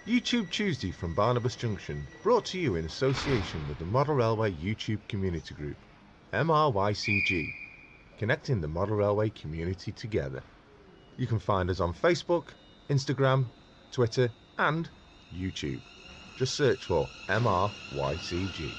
YouTube Tuesday from Barnabas Junction, brought to you in association with the Model Railway YouTube Community Group, MRYCG, connecting the Model Railway community together. You can find us on Facebook, Instagram, Twitter and YouTube. Just search for MRYCG.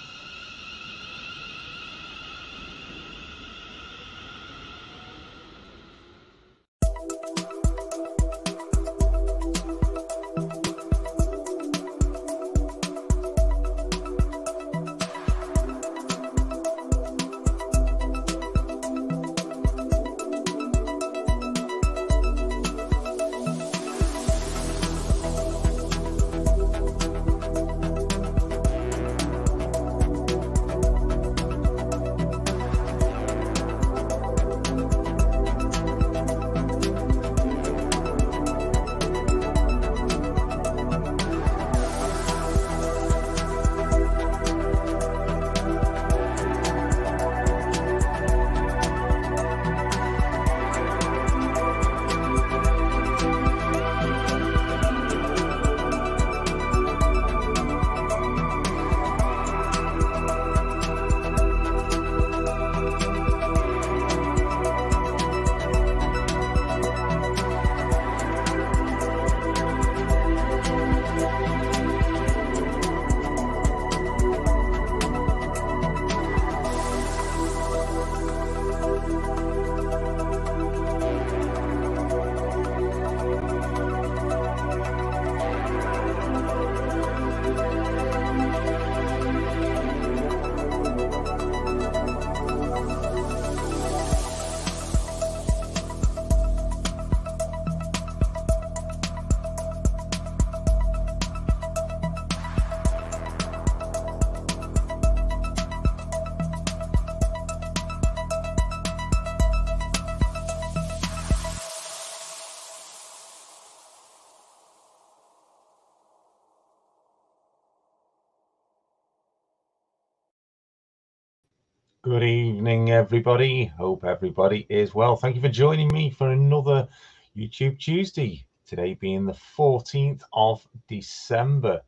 Good evening, everybody. Hope everybody is well. Thank you for joining me for another YouTube Tuesday. Today being the 14th of December,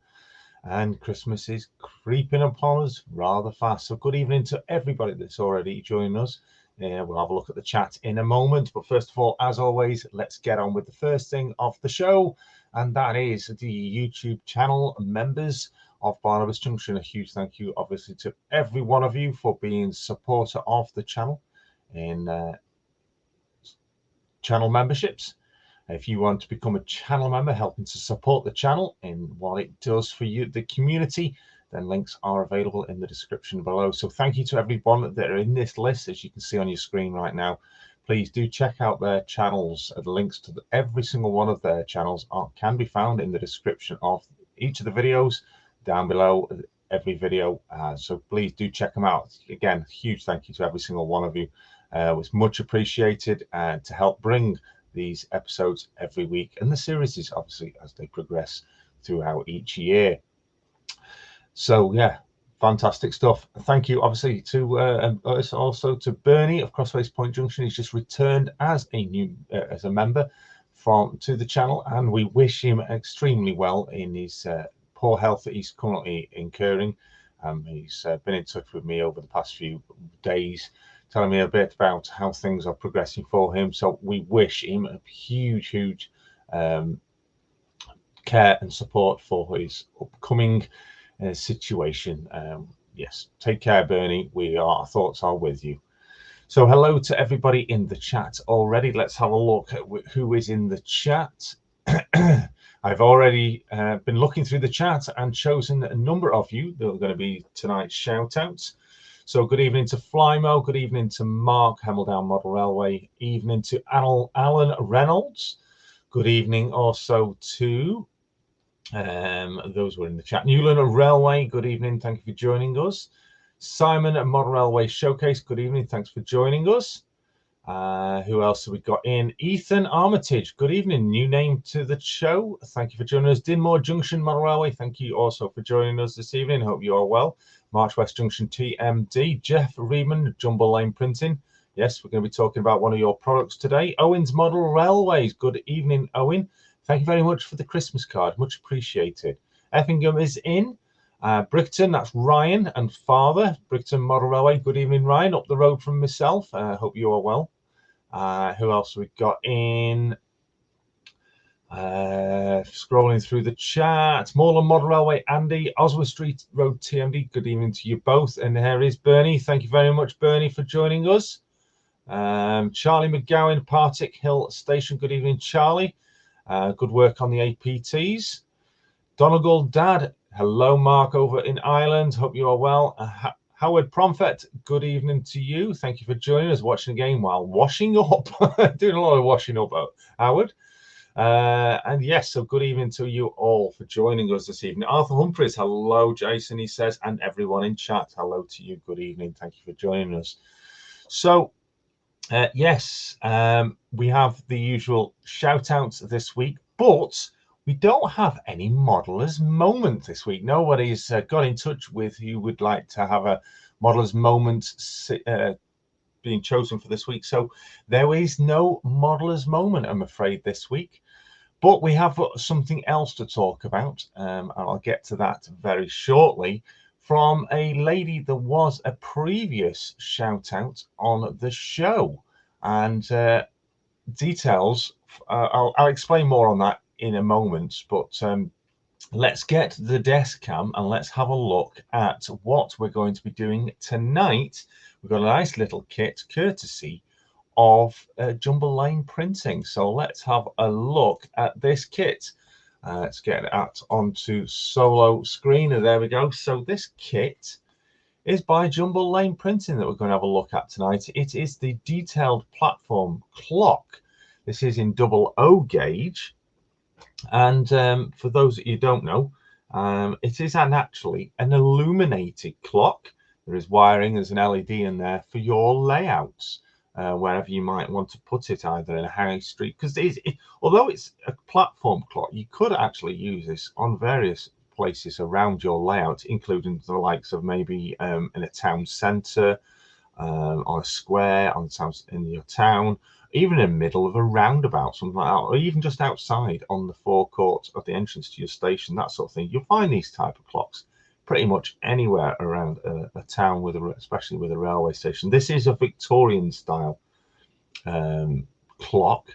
and Christmas is creeping upon us rather fast. So good evening to everybody that's already joining us. We'll have a look at the chat in a moment. But first of all, as always, let's get on with the first thing of the show, and that is the YouTube channel members of Barnabas Junction. A huge thank you, obviously, to every one of you for being supporter of the channel in channel memberships. If you want to become a channel member, helping to support the channel in what it does for you, the community, then links are available in the description below. So thank you to everyone that are in this list, as you can see on your screen right now. Please do check out their channels. The links to every single one of their channels can be found in the description of each of the videos down below every video. So please do check them out. Again, huge thank you to every single one of you. It's much appreciated to help bring these episodes every week, and the series is obviously as they progress throughout each year. So yeah, fantastic stuff. Thank you obviously to also to Bernie of Crossways Point Junction. He's just returned as a new as a member to the channel, and we wish him extremely well in his poor health that he's currently incurring. He's been in touch with me over the past few days, telling me a bit about how things are progressing for him. So we wish him a huge care and support for his upcoming situation. Yes, take care, Bernie. Our thoughts are with you. So hello to everybody in the chat already. Let's have a look at who is in the chat. I've already been looking through the chat and chosen a number of you that are going to be tonight's shout-outs. So good evening to Flymo, good evening to Mark, Hemmeldown Model Railway, evening to Alan Reynolds, good evening also to, those were in the chat, Newland Railway, good evening, thank you for joining us. Simon at Model Railway Showcase, good evening, thanks for joining us. Who else have we got in? Ethan Armitage, good evening, new name to the show. Thank you for joining us. Dinmore Junction Model Railway, thank you also for joining us this evening. Hope you are well. March West Junction TMD, Jeff Reedman, Jumbe Lane Printing. Yes, we're going to be talking about one of your products today. Owen's Model Railways, good evening, Owen. Thank you very much for the Christmas card. Much appreciated. Effingham is in. Brickton, that's Ryan and father. Brickton Model Railway. Good evening, Ryan. Up the road from myself. Hope you are well. Who else we got in? Scrolling through the chat. Moreland Model Railway, Andy. Oswald Street Road, TMD. Good evening to you both. And here is Bernie. Thank you very much, Bernie, for joining us. Charlie McGowan, Partick Hill Station. Good evening, Charlie. Good work on the APTs. Donegal Dad. Hello, Mark, over in Ireland. Hope you are well. Howard Promfet, good evening to you. Thank you for joining us, watching the game while washing up. Doing a lot of washing up, Howard. And yes, so good evening to you all for joining us this evening. Arthur Humphreys, hello, Jason, he says, and everyone in chat, hello to you. Good evening. Thank you for joining us. So, yes, we have the usual shout outs this week, but we don't have any modelers moment this week. Nobody's got in touch with who would like to have a modelers moment being chosen for this week. So there is no modelers moment, I'm afraid, this week. But we have something else to talk about, and I'll get to that very shortly, from a lady that was a previous shout out on the show. And details, I'll explain more on that in a moment, but let's get the desk cam and let's have a look at what we're going to be doing tonight. We've got a nice little kit courtesy of Jumbe Lane Printing. So let's have a look at this kit. Let's get that onto solo screen, and there we go. So this kit is by Jumbe Lane Printing that we're going to have a look at tonight. It is the detailed platform clock. This is in 00 gauge. And for those that you don't know, it is actually an illuminated clock. There is wiring, there's an LED in there for your layouts, wherever you might want to put it, either in a high street. Because although it's a platform clock, you could actually use this on various places around your layout, including the likes of maybe in a town centre, on a square, in your town, even in the middle of a roundabout, something like that, or even just outside on the forecourt of the entrance to your station, that sort of thing. You'll find these type of clocks pretty much anywhere around a town, especially with a railway station. This is a Victorian style clock,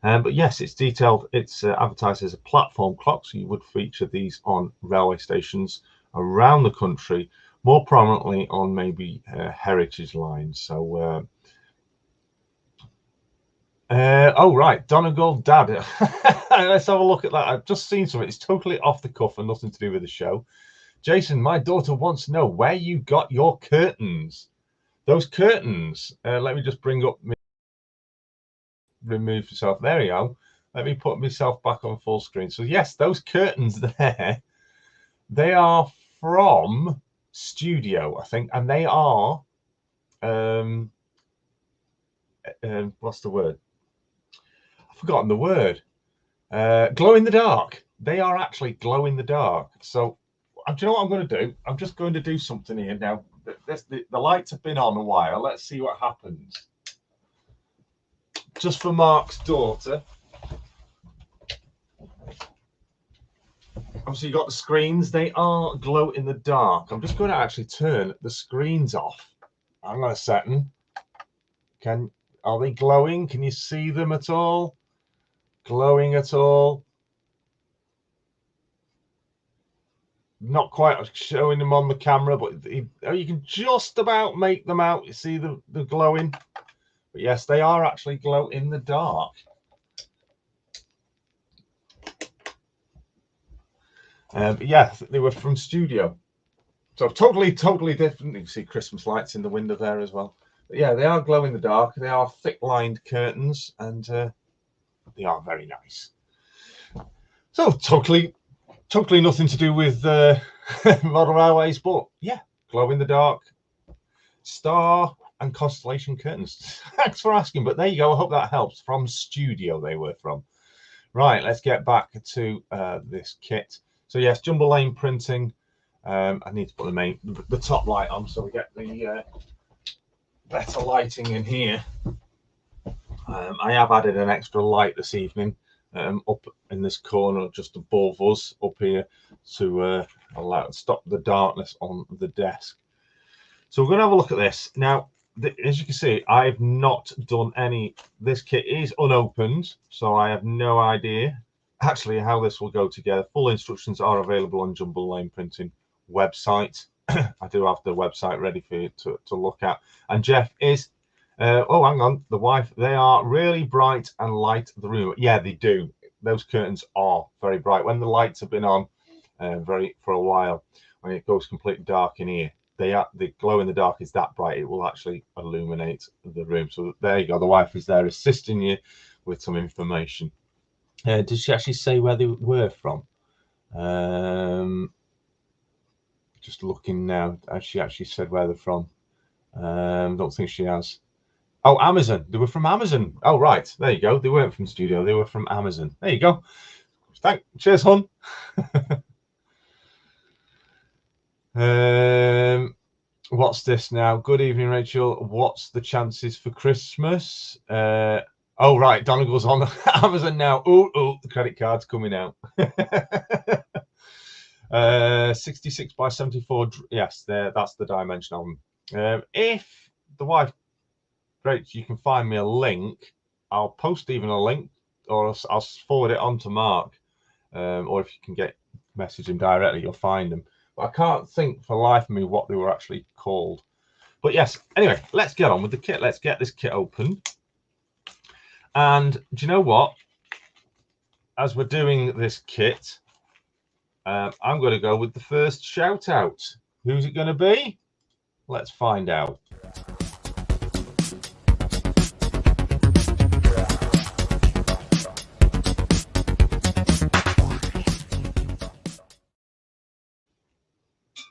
but yes, it's detailed. It's advertised as a platform clock, so you would feature these on railway stations around the country, more prominently on maybe heritage lines. So oh right, Donegal Dad. Let's have a look at that. I've just seen something. It's totally off the cuff and nothing to do with the show. Jason, my daughter wants to know where you got your curtains. Those curtains. Let me just bring up. Remove yourself. There you go. Let me put myself back on full screen. So yes, those curtains there, they are from Studio, I think, and they are what's the word? I've forgotten the word. Glow in the dark. They are actually glow in the dark. So do you know what I'm going to do? I'm just going to do something here now. The lights have been on a while. Let's see what happens. Just for Mark's daughter. Obviously, you've got the screens. They are glow in the dark. I'm just going to actually turn the screens off. Hang on a second. Are they glowing? Can you see them at all? Glowing at all? Not quite showing them on the camera, but you can just about make them out. You see the glowing. But yes, they are actually glow in the dark. But yeah, they were from Studio. So totally different. You can see Christmas lights in the window there as well. But yeah, they are glow in the dark. They are thick lined curtains, and they are very nice. So totally nothing to do with model railways, but yeah, glow in the dark, star and constellation curtains. Thanks for asking, but there you go. I hope that helps. From Studio they were from. Right, let's get back to this kit. So yes, Jumbe Lane Printing. I need to put the top light on so we get the better lighting in here. I have added an extra light this evening up in this corner just above us up here to stop the darkness on the desk. So we're going to have a look at this now. As you can see, I've not done any. This kit is unopened, so I have no idea actually how this will go together. Full instructions are available on Jumbe Lane Printing website. I do have the website ready for you to look at. And Jeff is oh, hang on, the wife, they are really bright and light the room. Yeah, they do. Those curtains are very bright. When the lights have been on for a while, when it goes completely dark in here, the glow in the dark is that bright, it will actually illuminate the room. So there you go, the wife is there assisting you with some information. Did she actually say where they were from? Just looking now, has she actually said where they're from? Don't think she has. Oh, Amazon. They were from Amazon. Oh, right. There you go. They weren't from studio. They were from Amazon. There you go. Cheers, hon. What's this now? Good evening, Rachel. What's the chances for Christmas? Oh, right. Donegal's on Amazon now. Oh, the credit card's coming out. 66 by 74. Yes, that's the dimension of them. If the wife, great, you can find me a link. I'll post even a link, or I'll forward it on to Mark. Or if you can message him directly, you'll find them. But I can't think for the life of me what they were actually called. But yes, anyway, let's get on with the kit. Let's get this kit open. And do you know what? As we're doing this kit, I'm going to go with the first shout out. Who's it going to be? Let's find out.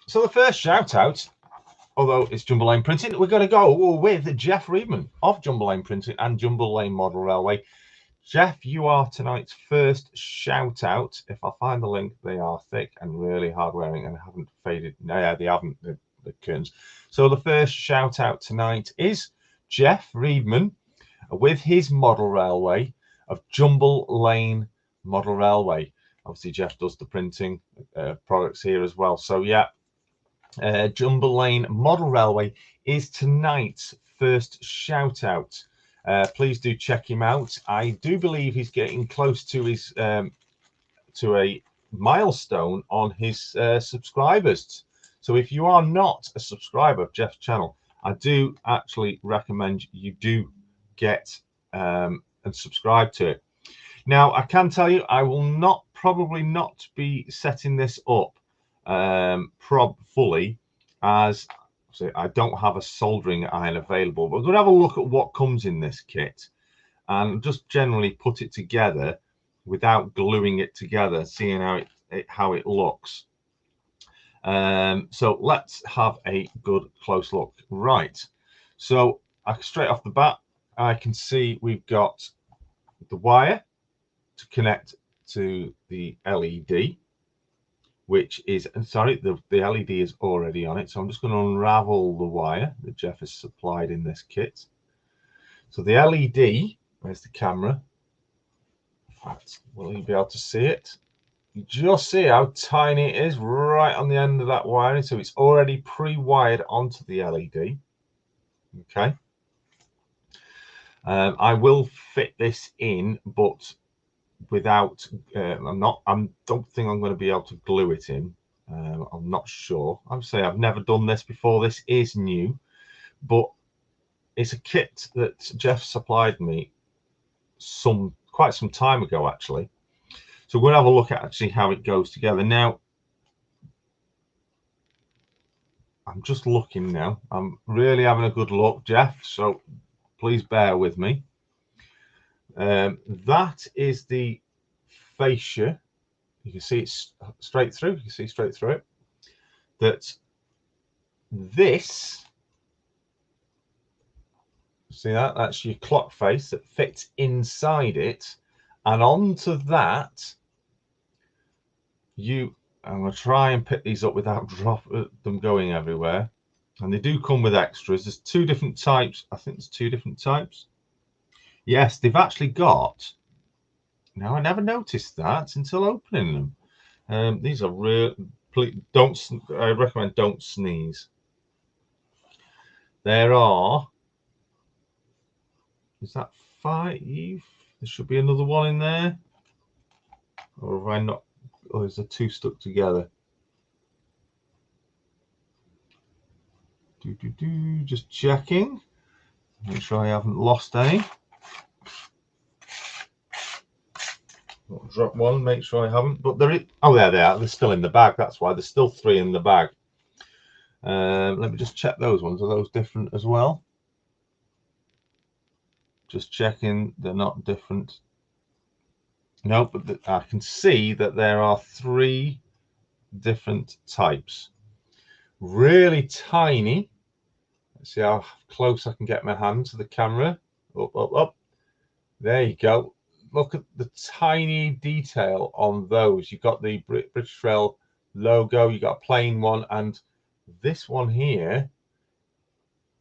So the first shout out, although it's Jumbe Lane Printing, we're going to go with Jeff Reedman of Jumbe Lane Printing and Jumbe Lane Model Railway. Jeff, you are tonight's first shout out. If I find the link, they are thick and really hard wearing and haven't faded. No, yeah, they haven't, the curtains. So the first shout out tonight is Jeff Reedman with his model railway of Jumbe Lane Model Railway. Obviously, Jeff does the printing products here as well. So yeah, Jumbe Lane Model Railway is tonight's first shout out. Please do check him out. I do believe he's getting close to his to a milestone on his subscribers. So if you are not a subscriber of Jeff's channel, I do actually recommend you do get and subscribe to it. Now, I can tell you, I will probably not be setting this up fully, as I don't have a soldering iron available. But we're going to have a look at what comes in this kit and just generally put it together without gluing it together, seeing how it looks. So let's have a good close look. Right, so straight off the bat, I can see we've got the wire to connect to the LED, which is, sorry, the LED is already on it. So I'm just going to unravel the wire that Jeff has supplied in this kit. So the LED, where's the camera? In fact, will you be able to see it? You just see how tiny it is right on the end of that wiring. So it's already pre-wired onto the LED. Okay. I will fit this in, but without I don't think I'm going to be able to glue it in. I'm not sure. I've never done this before. This is new, but it's a kit that Jeff supplied me quite some time ago actually. So we're going to have a look at actually how it goes together. Now I'm just looking now. I'm really having a good look, Jeff, so please bear with me. That is the fascia. You can see it's straight through. You can see straight through it. See that? That's your clock face that fits inside it, and onto that, I'm going to try and pick these up without them going everywhere. And they do come with extras. There's two different types. I think there's two different types. Yes, they've actually got Now, I never noticed that until opening them. These are real. Don't. I recommend don't sneeze. There are. Is that 5? There should be another one in there. Or have I not? Or is the 2 stuck together? Just checking. Make sure I haven't lost any. I'll drop one, make sure I haven't. But there is. Oh, there they are. They're still in the bag. That's why there's still 3 in the bag. Let me just check those ones. Are those different as well? Just checking they're not different. No, but I can see that there are 3 different types. Really tiny. Let's see how close I can get my hand to the camera. Up, up, up. There you go. Look at the tiny detail on those. You've got the British Rail logo. You've got a plain one. And this one here,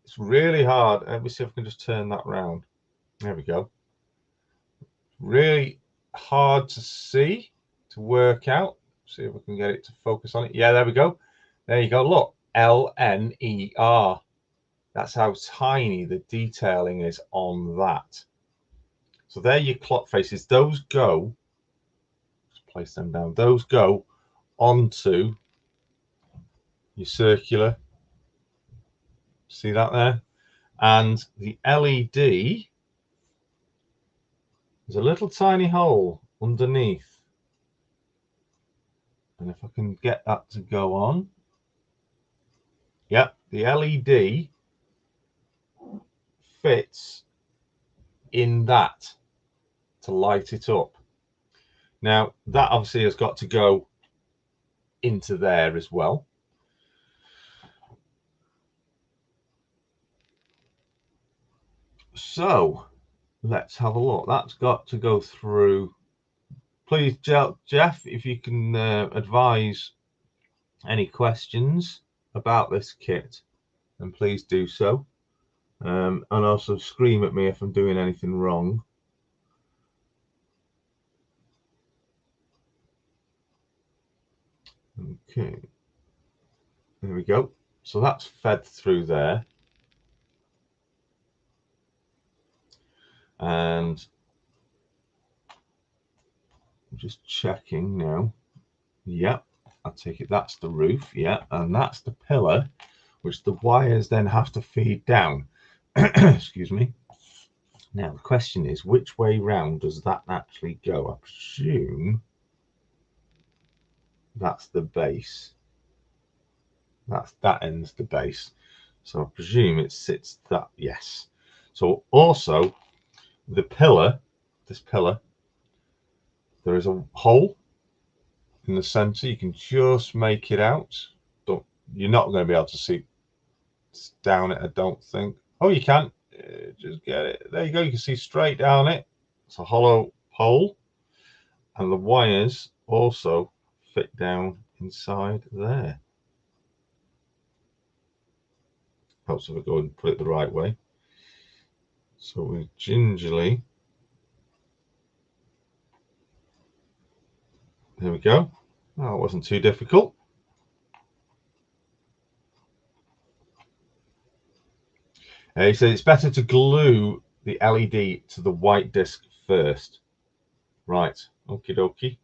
it's really hard. Let me see if I can just turn that round. There we go. Really hard to see, to work out. See if we can get it to focus on it. Yeah, there we go. There you go. Look, LNER. That's how tiny the detailing is on that. So there are your clock faces. Those go, just place them down. Those go onto your circular. See that there? And the LED, there's a little tiny hole underneath. And if I can get that to go on. Yep, the LED fits in that to light it up. Now, that obviously has got to go into there as well. So let's have a look. That's got to go through. Please, Jeff, if you can advise any questions about this kit, then please do so. And also scream at me if I'm doing anything wrong. Okay, there we go. So that's fed through there. And I'm just checking now. Yep, I take it that's the roof. Yeah, and that's the pillar, which the wires then have to feed down. Excuse me. Now the question is, which way round does that actually go? I presume that's the base. That ends the base. So I presume it sits that, yes. So also the pillar, this pillar, there is a hole in the center. You can just make it out. You're not going to be able to see down it, I don't think. Oh, you can. Just get it. There you go. You can see straight down it. It's a hollow hole. And the wires also fit down inside there. Helps if I go and put it the right way. So we gingerly. There we go. Oh, it wasn't too difficult. He said it's better to glue the LED to the white disc first. Right, okie dokie.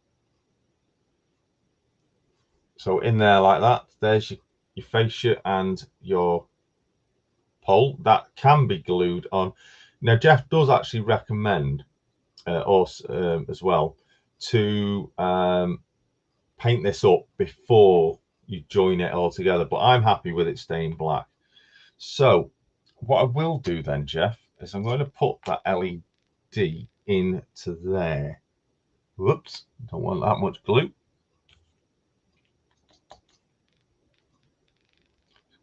So in there like that, there's your fascia and your pole. That can be glued on. Now, Jeff does actually recommend us as well to paint this up before you join it all together, but I'm happy with it staying black. So what I will do then, Jeff, is I'm going to put that LED into there. Whoops, don't want that much glue.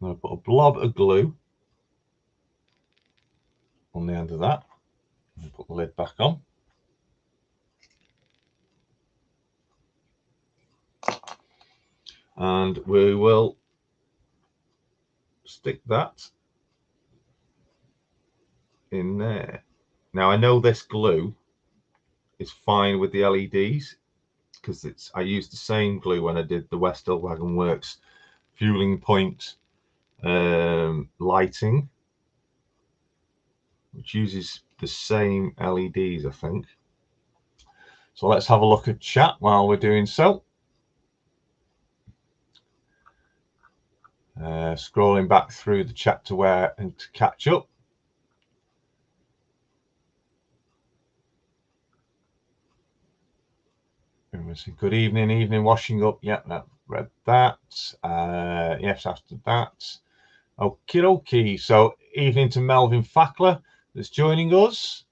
I'm going to put a blob of glue on the end of that and put the lid back on. And we will stick that in there. Now I know this glue is fine with the LEDs, because I used the same glue when I did the West Hill Wagon Works fueling point lighting, which uses the same LEDs, I think. So let's have a look at chat while we're doing so. Scrolling back through the chat to catch up. Good evening, washing up. Yeah, that read that. Yes, after that. Okie dokie. So evening to Melvin Fackler that's joining us.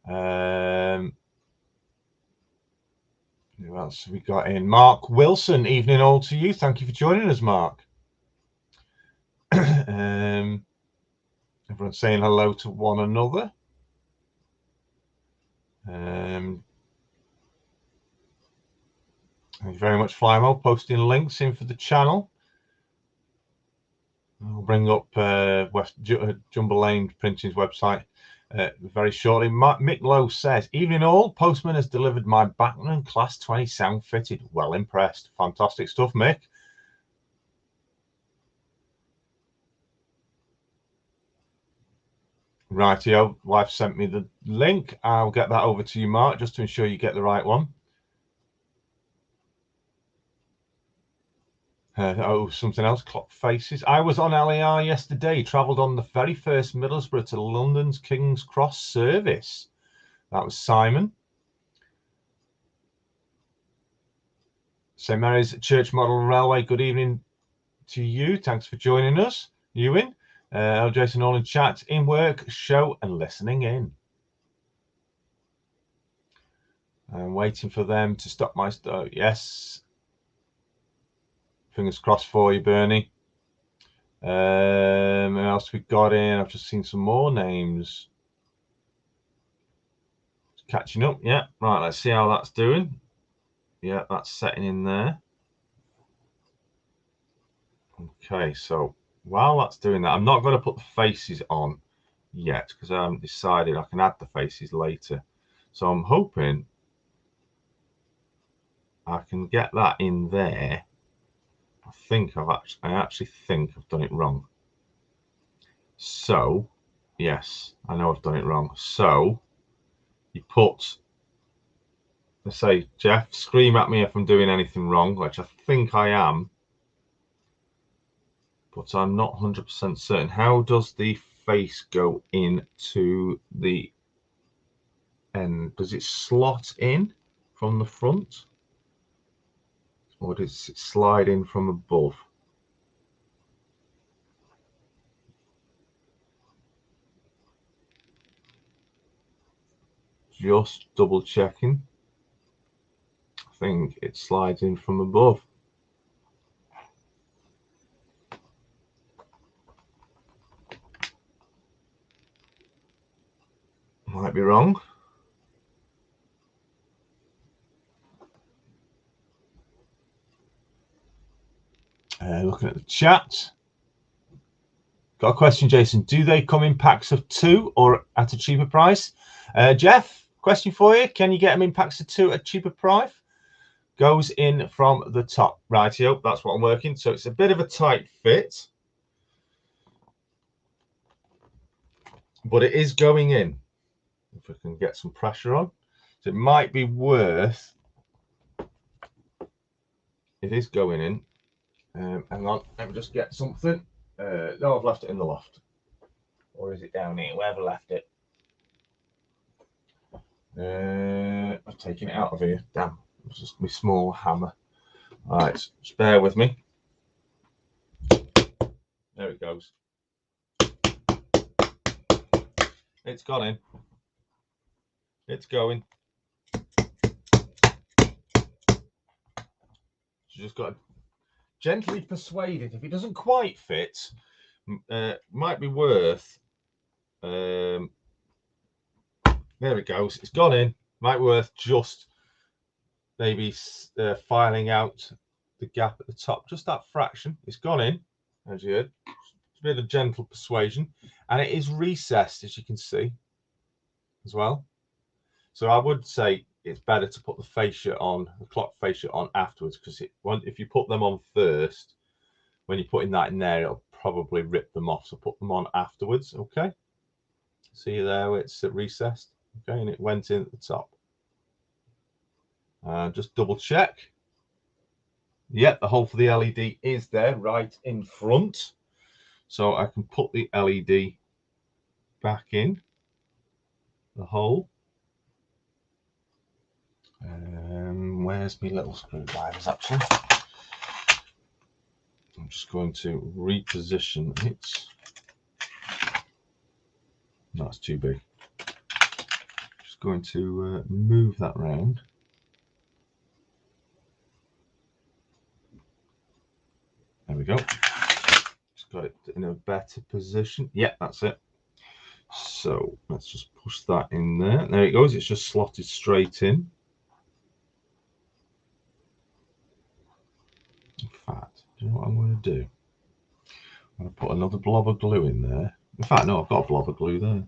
Who else have we got in? Mark Wilson. Evening all to you. Thank you for joining us, Mark. Everyone's saying hello to one another. Thank you very much, Flymo, posting links in for the channel. I'll bring up Jumbe Lane Printing's website very shortly. Mick Lowe says, evening all, postman has delivered my Bachmann Class 20 sound fitted. Well impressed. Fantastic stuff, Mick. Rightio, wife sent me the link. I'll get that over to you, Mark, just to ensure you get the right one. Something else, clock faces. I was on LAR yesterday, travelled on the very first Middlesbrough to London's King's Cross service. That was Simon. St Mary's Church Model Railway, good evening to you. Thanks for joining us, Ewan. Jason all in chat, in work, show and listening in. I'm waiting for them to stop my stuff. Yes. Fingers crossed for you, Bernie. What else we got in? I've just seen some more names. Catching up. Yeah. Right. Let's see how that's doing. Yeah, that's setting in there. Okay. So while that's doing that, I'm not going to put the faces on yet because I haven't decided. I can add the faces later. So I'm hoping I can get that in there. I actually think I've done it wrong. So, yes, I know I've done it wrong. So, you put, let's say, Jeff, scream at me if I'm doing anything wrong, which I think I am, but I'm not 100% certain. How does the face go into the end? Does it slot in from the front? Or does it slide in from above? Just double checking. I think it slides in from above. Might be wrong. Looking at the chat. Got a question, Jason. Do they come in packs of 2 or at a cheaper price? Jeff, question for you. Can you get them in packs of 2 at a cheaper price? Goes in from the top. Rightio, that's what I'm working. So it's a bit of a tight fit. But it is going in. If we can get some pressure on. So it might be worth... It is going in. Hang on, let me just get something. No, I've left it in the loft. Or is it down here? Where have I left it? I've taken it out of here. Damn, it's just my small hammer. All right, just bear with me. There it goes. It's gone in. It's going. You just got to gently persuade it. If it doesn't quite fit, might be worth... there it goes. It's gone in. Might be worth just maybe filing out the gap at the top. Just that fraction. It's gone in, as you heard. It's a bit of gentle persuasion. And it is recessed, as you can see, as well. So I would say it's better to put the fascia on, the clock fascia on afterwards, because if you put them on first, when you're putting that in there, it'll probably rip them off. So put them on afterwards, okay? See there, it's recessed, okay, and it went in at the top. Just double check. Yep, the hole for the LED is there right in front. So I can put the LED back in the hole. Where's my little screwdrivers actually? I'm just going to reposition it. No, it's too big. Just going to move that round. There we go. Just got it in a better position. Yeah, that's it. So let's just push that in there. There it goes. It's just slotted straight in. In fact, do you know what I'm going to do? I'm going to put another blob of glue in there. In fact, no, I've got a blob of glue there.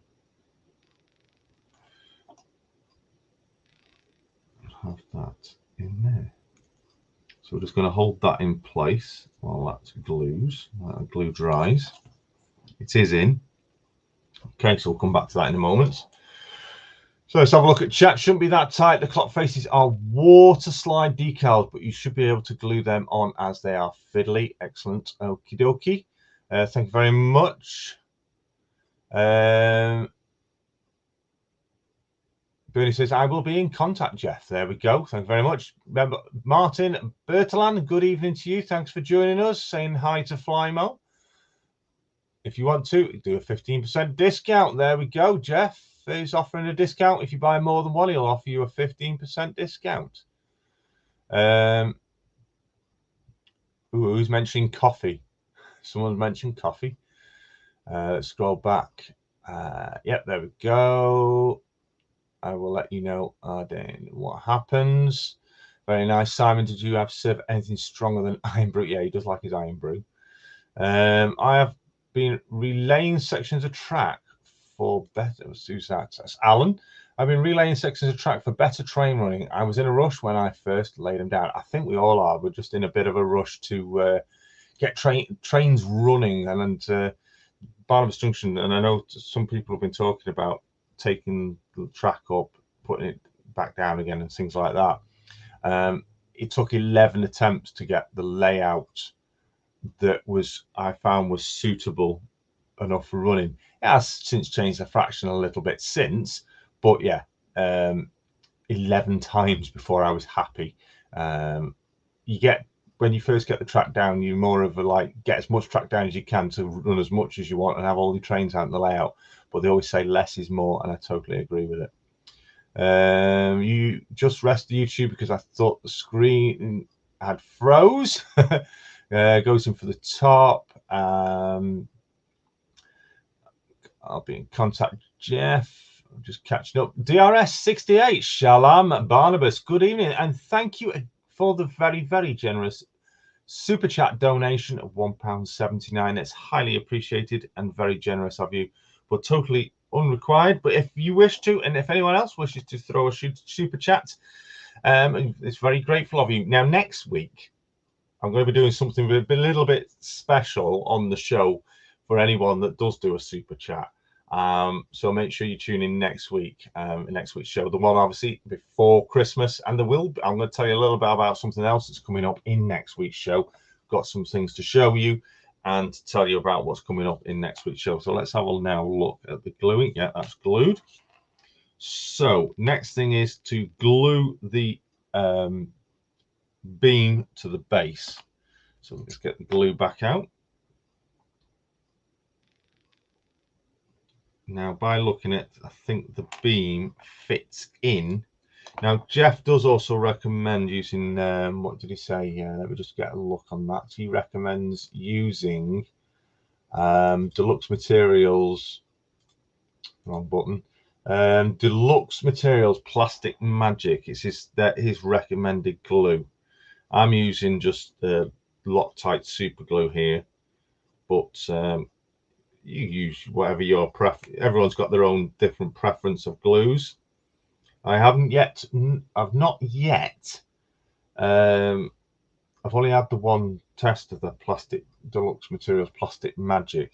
Have that in there. So we're just going to hold that in place while that glues, while that glue dries. It is in. Okay, so we'll come back to that in a moment. So let's have a look at chat. Shouldn't be that tight. The clock faces are water slide decals, but you should be able to glue them on as they are fiddly. Excellent. Okie dokie. Thank you very much. Bernie says, I will be in contact, Jeff. There we go. Thank you very much. Remember, Martin Bertalan, good evening to you. Thanks for joining us. Saying hi to Flymo. If you want to, do a 15% discount. There we go. Jeff is offering a discount. If you buy more than one, he'll offer you a 15% discount. Who's mentioning coffee? Someone's mentioned coffee. Let's scroll back. Yep, there we go. I will let you know then what happens. Very nice. Simon, did you have serve anything stronger than iron brew? Yeah, he does like his iron brew. I have been relaying sections of track for better. Who's that? That's Alan. I've been relaying sections of track for better train running. I was in a rush when I first laid them down. I think we all are. We're just in a bit of a rush to get trains running. And Barnabas Junction, and I know some people have been talking about taking the track up, putting it back down again, and things like that. It took 11 attempts to get the layout that I found was suitable enough for running. It has since changed a fraction a little bit since, but yeah, 11 times before I was happy. When you first get the track down, you more of a like get as much track down as you can to run as much as you want and have all the trains out in the layout. But they always say less is more, and I totally agree with it. You just rested YouTube because I thought the screen had froze. Goes in for the top. I'll be in contact, Jeff. I'm just catching up. DRS68, Shalom, Barnabas. Good evening, and thank you for the very, very generous super chat donation of £1.79. It's highly appreciated and very generous of you, but totally unrequired. But if you wish to, and if anyone else wishes to throw a super chat, it's very grateful of you. Now, next week, I'm going to be doing something a little bit special on the show for anyone that does do a super chat. So make sure you tune in next week, next week's show, the one obviously before Christmas, and I'm going to tell you a little bit about something else that's coming up in next week's show. Got some things to show you and to tell you about what's coming up in next week's show. So let's have a now look at the gluing. Yeah, that's glued. So next thing is to glue the beam to the base. So let's get the glue back out. Now, by looking at, I think the beam fits in. Now, Jeff does also recommend using, what did he say? Let me just get a look on that. He recommends using Deluxe Materials, wrong button, Deluxe Materials Plastic Magic. It's his recommended glue. I'm using just Loctite super glue here, but you use whatever your preference. Everyone's got their own different preference of glues. I haven't yet. I've not yet. I've only had the one test of the Plastic Deluxe Materials Plastic Magic,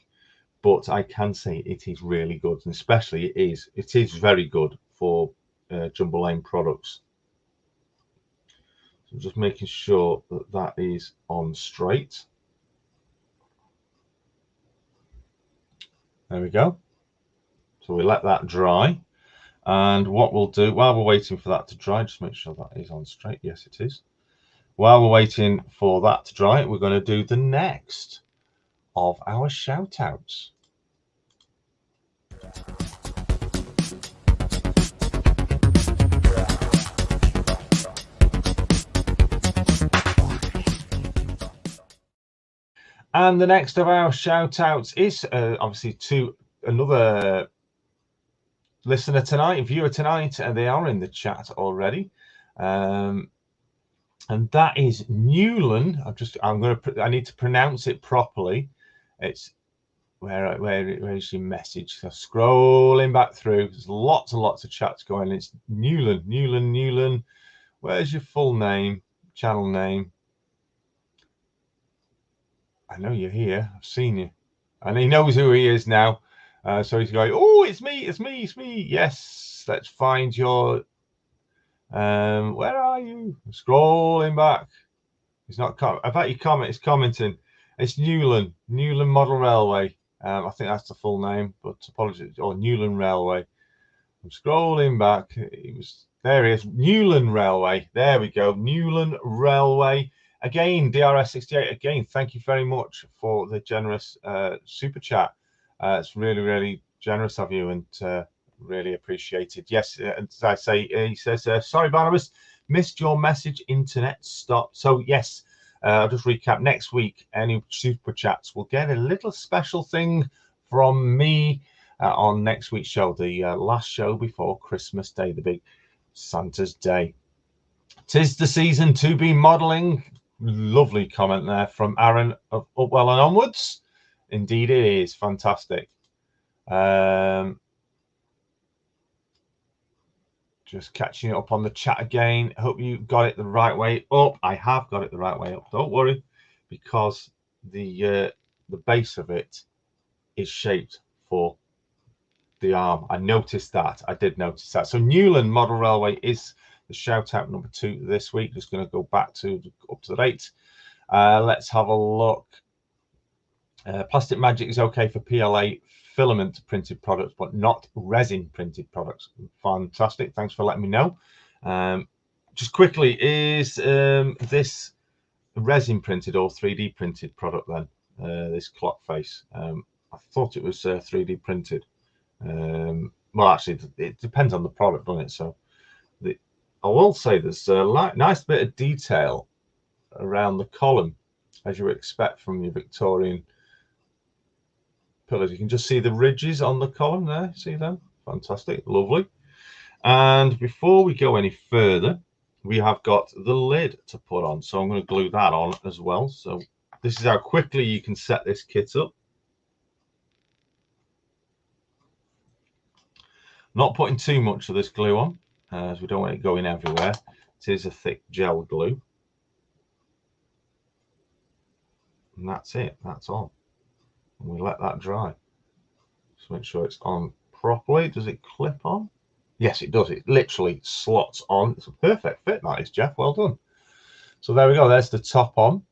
but I can say it is really good, and especially it is very good for Jumbe Lane products. So I'm just making sure that that is on straight. There we go. So we let that dry. And what we'll do, while we're waiting for that to dry, just make sure that is on straight. Yes, it is. While we're waiting for that to dry, we're going to do the next of our shout outs. And the next of our shout outs is obviously to another listener tonight, viewer tonight, and they are in the chat already. And that is Newland. I need to pronounce it properly. It's where is your message? So scrolling back through, there's lots and lots of chats going. It's Newland. Where's your full name, channel name? I know you're here. I've seen you, and he knows who he is now. So he's going, oh, it's me. Yes, let's find your. Where are you? I'm scrolling back. He's not. I bet you comment. He's commenting. It's Newland Model Railway. I think that's the full name, but apologies. Or Newland Railway. I'm scrolling back. There he is. Newland Railway. There we go. Newland Railway. Again, DRS68. Again, thank you very much for the generous super chat. It's really, really generous of you, and really appreciated. Yes, as I say, he says, sorry, Barnabas, missed your message. Internet stopped. So yes. I'll just recap. Next week, any super chats will get a little special thing from me on next week's show, the last show before Christmas Day, the big Santa's Day. 'Tis the season to be modelling. Lovely comment there from Aaron of Upwell and Onwards. Indeed, it is fantastic. Just catching it up on the chat again. Hope you got it the right way up. I have got it the right way up. Don't worry, because the base of it is shaped for the arm. I noticed that. I did notice that. So Newland Model Railway is the shout out number 2 this week. Just going to go back to up to date. Let's have a look. Plastic Magic is okay for PLA filament printed products, but not resin printed products. Fantastic. Thanks for letting me know. Just quickly, is this resin printed or 3D printed product then? This clock face. I thought it was 3D printed. Well, actually, it depends on the product, doesn't it? So I will say there's a nice bit of detail around the column, as you would expect from your Victorian pillars. You can just see the ridges on the column there. See them? Fantastic. Lovely. And before we go any further, we have got the lid to put on. So I'm going to glue that on as well. So this is how quickly you can set this kit up. Not putting too much of this glue on, as we don't want it going everywhere. It is a thick gel glue. And that's it. That's on. And we let that dry. Just make sure it's on properly. Does it clip on? Yes, it does. It literally slots on. It's a perfect fit, that is, Jeff. Well done. So there we go. There's the top on.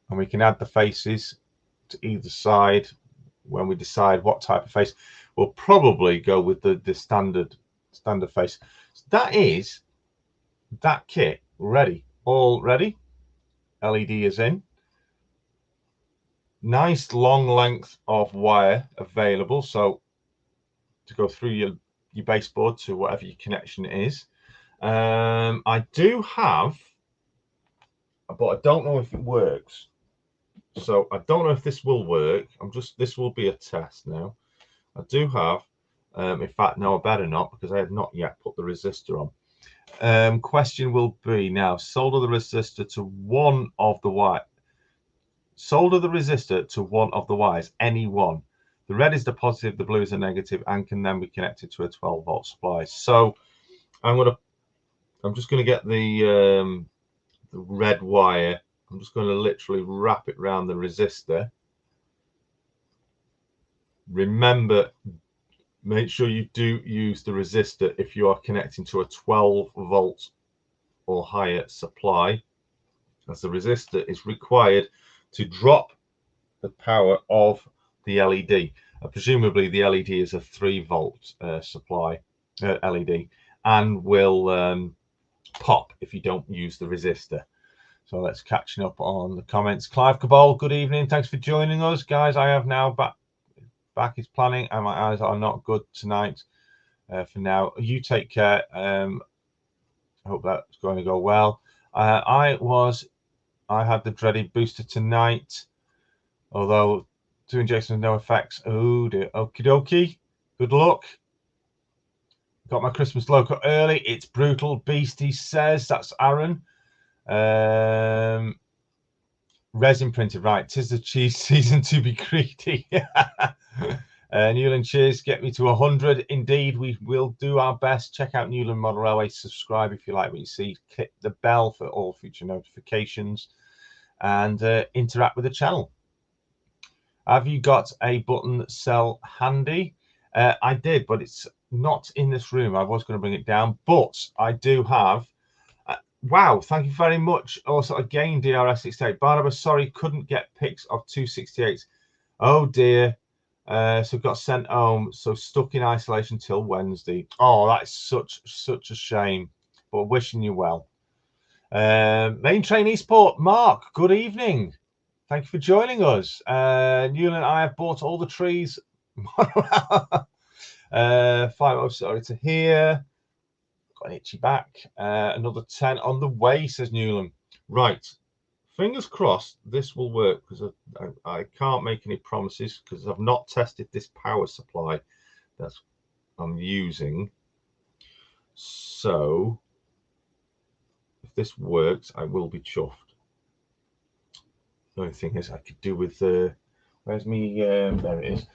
And we can add the faces to either side when we decide what type of face. We'll probably go with the standard face. So that is that kit ready. All ready. LED is in. Nice long length of wire available. So to go through your baseboard to whatever your connection is. I do have, but I don't know if it works. So I don't know if this will work. This will be a test now. I do have, in fact, no, I better not, because I have not yet put the resistor on. Question will be now, solder the resistor to one of the wires. Solder the resistor to one of the wires, any one. The red is the positive, the blue is the negative, and can then be connected to a 12-volt supply. So I'm just gonna get the red wire. I'm just going to literally wrap it around the resistor. Remember, make sure you do use the resistor if you are connecting to a 12-volt or higher supply, as the resistor is required to drop the power of the LED. Presumably the LED is a 3-volt supply LED, and will pop if you don't use the resistor. So let's catching up on the comments. Clive Cabal, good evening. Thanks for joining us, guys. I have now back is planning, and my eyes are not good tonight. For now, you take care. I hope that's going to go well. I had the dreaded booster tonight, although 2 injections, no effects. Oh dear. Okie dokie. Good luck. Got my Christmas logo early. It's brutal. Beastie says. That's Aaron. Resin printed, right? 'Tis the cheese season to be greedy. Newland, cheers. Get me to 100. Indeed, we will do our best. Check out Newland Model Railway. Subscribe if you like what you see. Click the bell for all future notifications, and interact with the channel. Have you got a button cell handy? I did, but it's not in this room. I was going to bring it down, but I do have. Wow, thank you very much. Also, again, DRS68. Barnabas, sorry, couldn't get pics of 268. Oh dear. So got sent home. So stuck in isolation till Wednesday. Oh, that is such a shame. But wishing you well. Main Train Esport, Mark, good evening. Thank you for joining us. Newland and I have bought all the trees. 5 sorry to hear. Got an itchy back. Another 10 on the way, says Newland. Right. Fingers crossed this will work, because I can't make any promises because I've not tested this power supply that I'm using. So if this works, I will be chuffed. The only thing is I could do with where's me? There it is.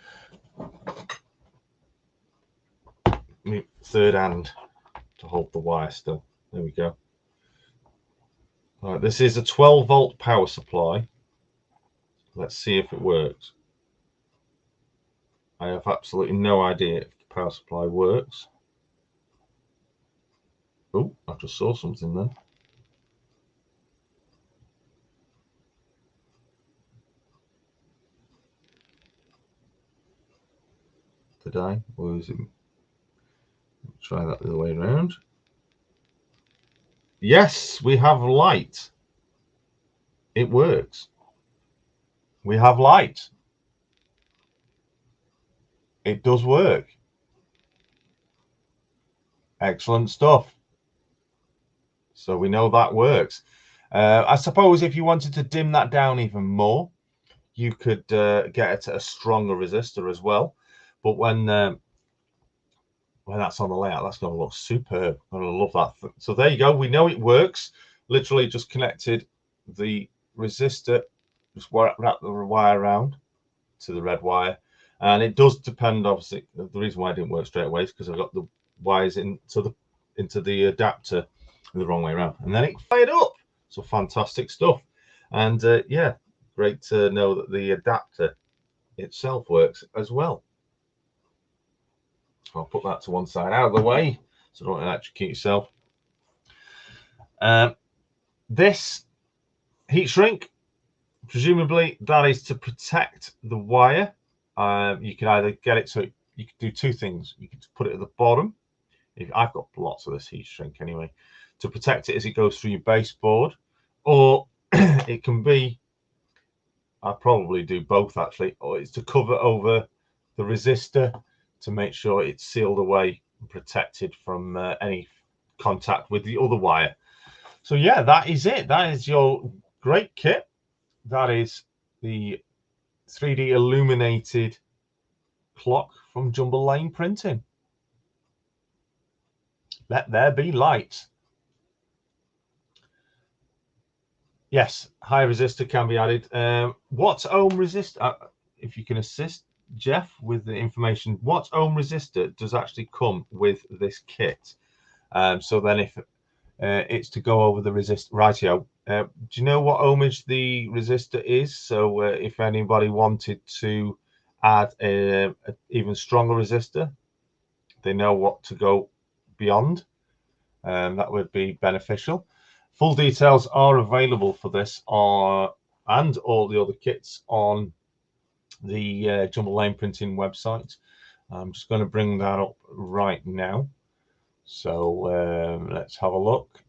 Me third hand to hold the wire still. There we go. All right, this is a 12-volt power supply. Let's see if it works. I have absolutely no idea if the power supply works. Oh, I just saw something then. Did I? Or is it? Try that the other way around. Yes, we have light. It works. We have light. It does work. Excellent stuff. So we know that works. I suppose if you wanted to dim that down even more, you could get a stronger resistor as well. But when that's on the layout, that's going to look superb. I'm going to love that. So there you go. We know it works. Literally just connected the resistor, just wrap the wire around to the red wire. And it does depend, obviously, the reason why it didn't work straight away is because I've got the wires into the adapter the wrong way around. And then it fired up. So fantastic stuff. And yeah, great to know that the adapter itself works as well. I'll put that to one side out of the way so don't electrocute yourself. This heat shrink, presumably that is to protect the wire. You can either get it so you can do two things. You can put it at the bottom. I've got lots of this heat shrink anyway, to protect it as it goes through your baseboard, or it can be, I probably do both actually, or it's to cover over the resistor to make sure it's sealed away and protected from any contact with the other wire. So yeah, that is it. That is your great kit. That is the 3D illuminated clock from Jumbe Lane Printing. Let there be light. Yes, high resistor can be added. What ohm resistor, if you can assist Jeff with the information, what ohm resistor does actually come with this kit? So then if it's to go over the resistor, rightio. Do you know what ohmage the resistor is? So if anybody wanted to add a even stronger resistor, they know what to go beyond. That would be beneficial. Full details are available for this and all the other kits on the Jumbe Lane Printing website. I'm just going to bring that up right now. So let's have a look.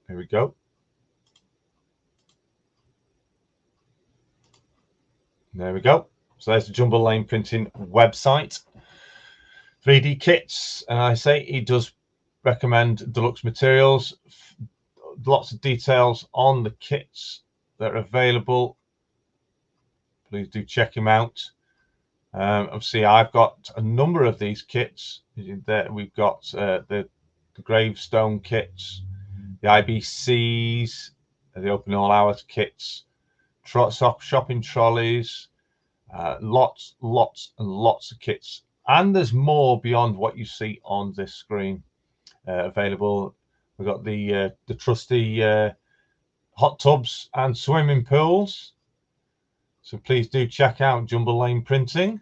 Here we go. There we go. So there's the Jumbe Lane Printing website. 3D kits, and I say he does recommend deluxe materials. Lots of details on the kits that are available. Please do check him out. Obviously, I've got a number of these kits. We've got the gravestone kits, the IBCs, the open all hours kits, shopping trolleys, lots and lots of kits. And there's more beyond what you see on this screen available. We've got the trusty hot tubs and swimming pools. So please do check out Jumbe Lane Printing.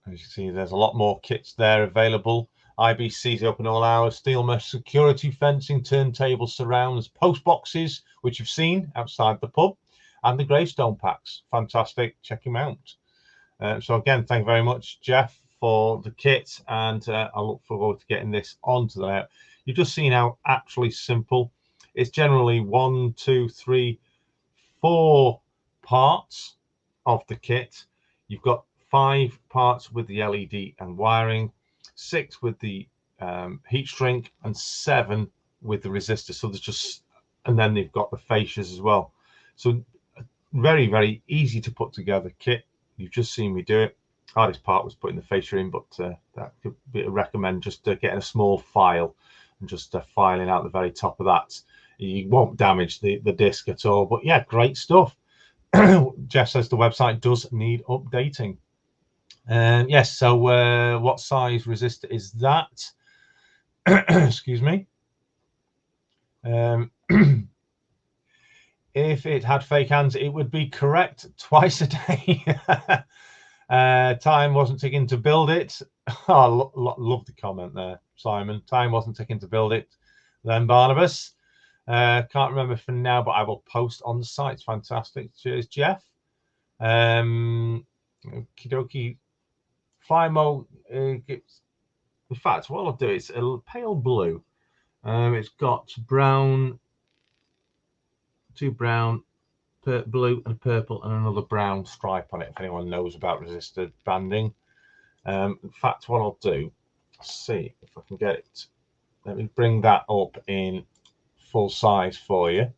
As you can see, there's a lot more kits there available. IBCs open all hours, steel mesh security fencing, turntable surrounds, post boxes, which you've seen outside the pub, and the gravestone packs. Fantastic. Check them out. So again, thank you very much, Jeff, for the kit, and I look forward to getting this onto the layout. You've just seen how actually simple. It's generally 1, 2, 3, 4 parts of the kit. You've got 5 parts with the LED and wiring, 6 with the heat shrink, and 7 with the resistor. So there's just, and then they've got the fascias as well. So very, very easy to put together kit. You've just seen me do it. Hardest part was putting the fascia in, but that could be a recommend just getting a small file and just filing out the very top of that. You won't damage the disc at all. But yeah, great stuff. Jeff says the website does need updating. Yes, so what size resistor is that? Excuse me. If it had fake hands, it would be correct twice a day. Time wasn't ticking to build it. Oh, love the comment there, Simon. Time wasn't ticking to build it. Then Barnabas. Can't remember for now, but I will post on the site. It's fantastic. Cheers, Jeff. Okie dokie. Flymo. In fact, what I'll do is a pale blue. It's got brown, 2 brown, blue and purple, and another brown stripe on it. If anyone knows about resistor banding. In fact, what I'll do, see if I can get it. Let me bring that up in full size for you,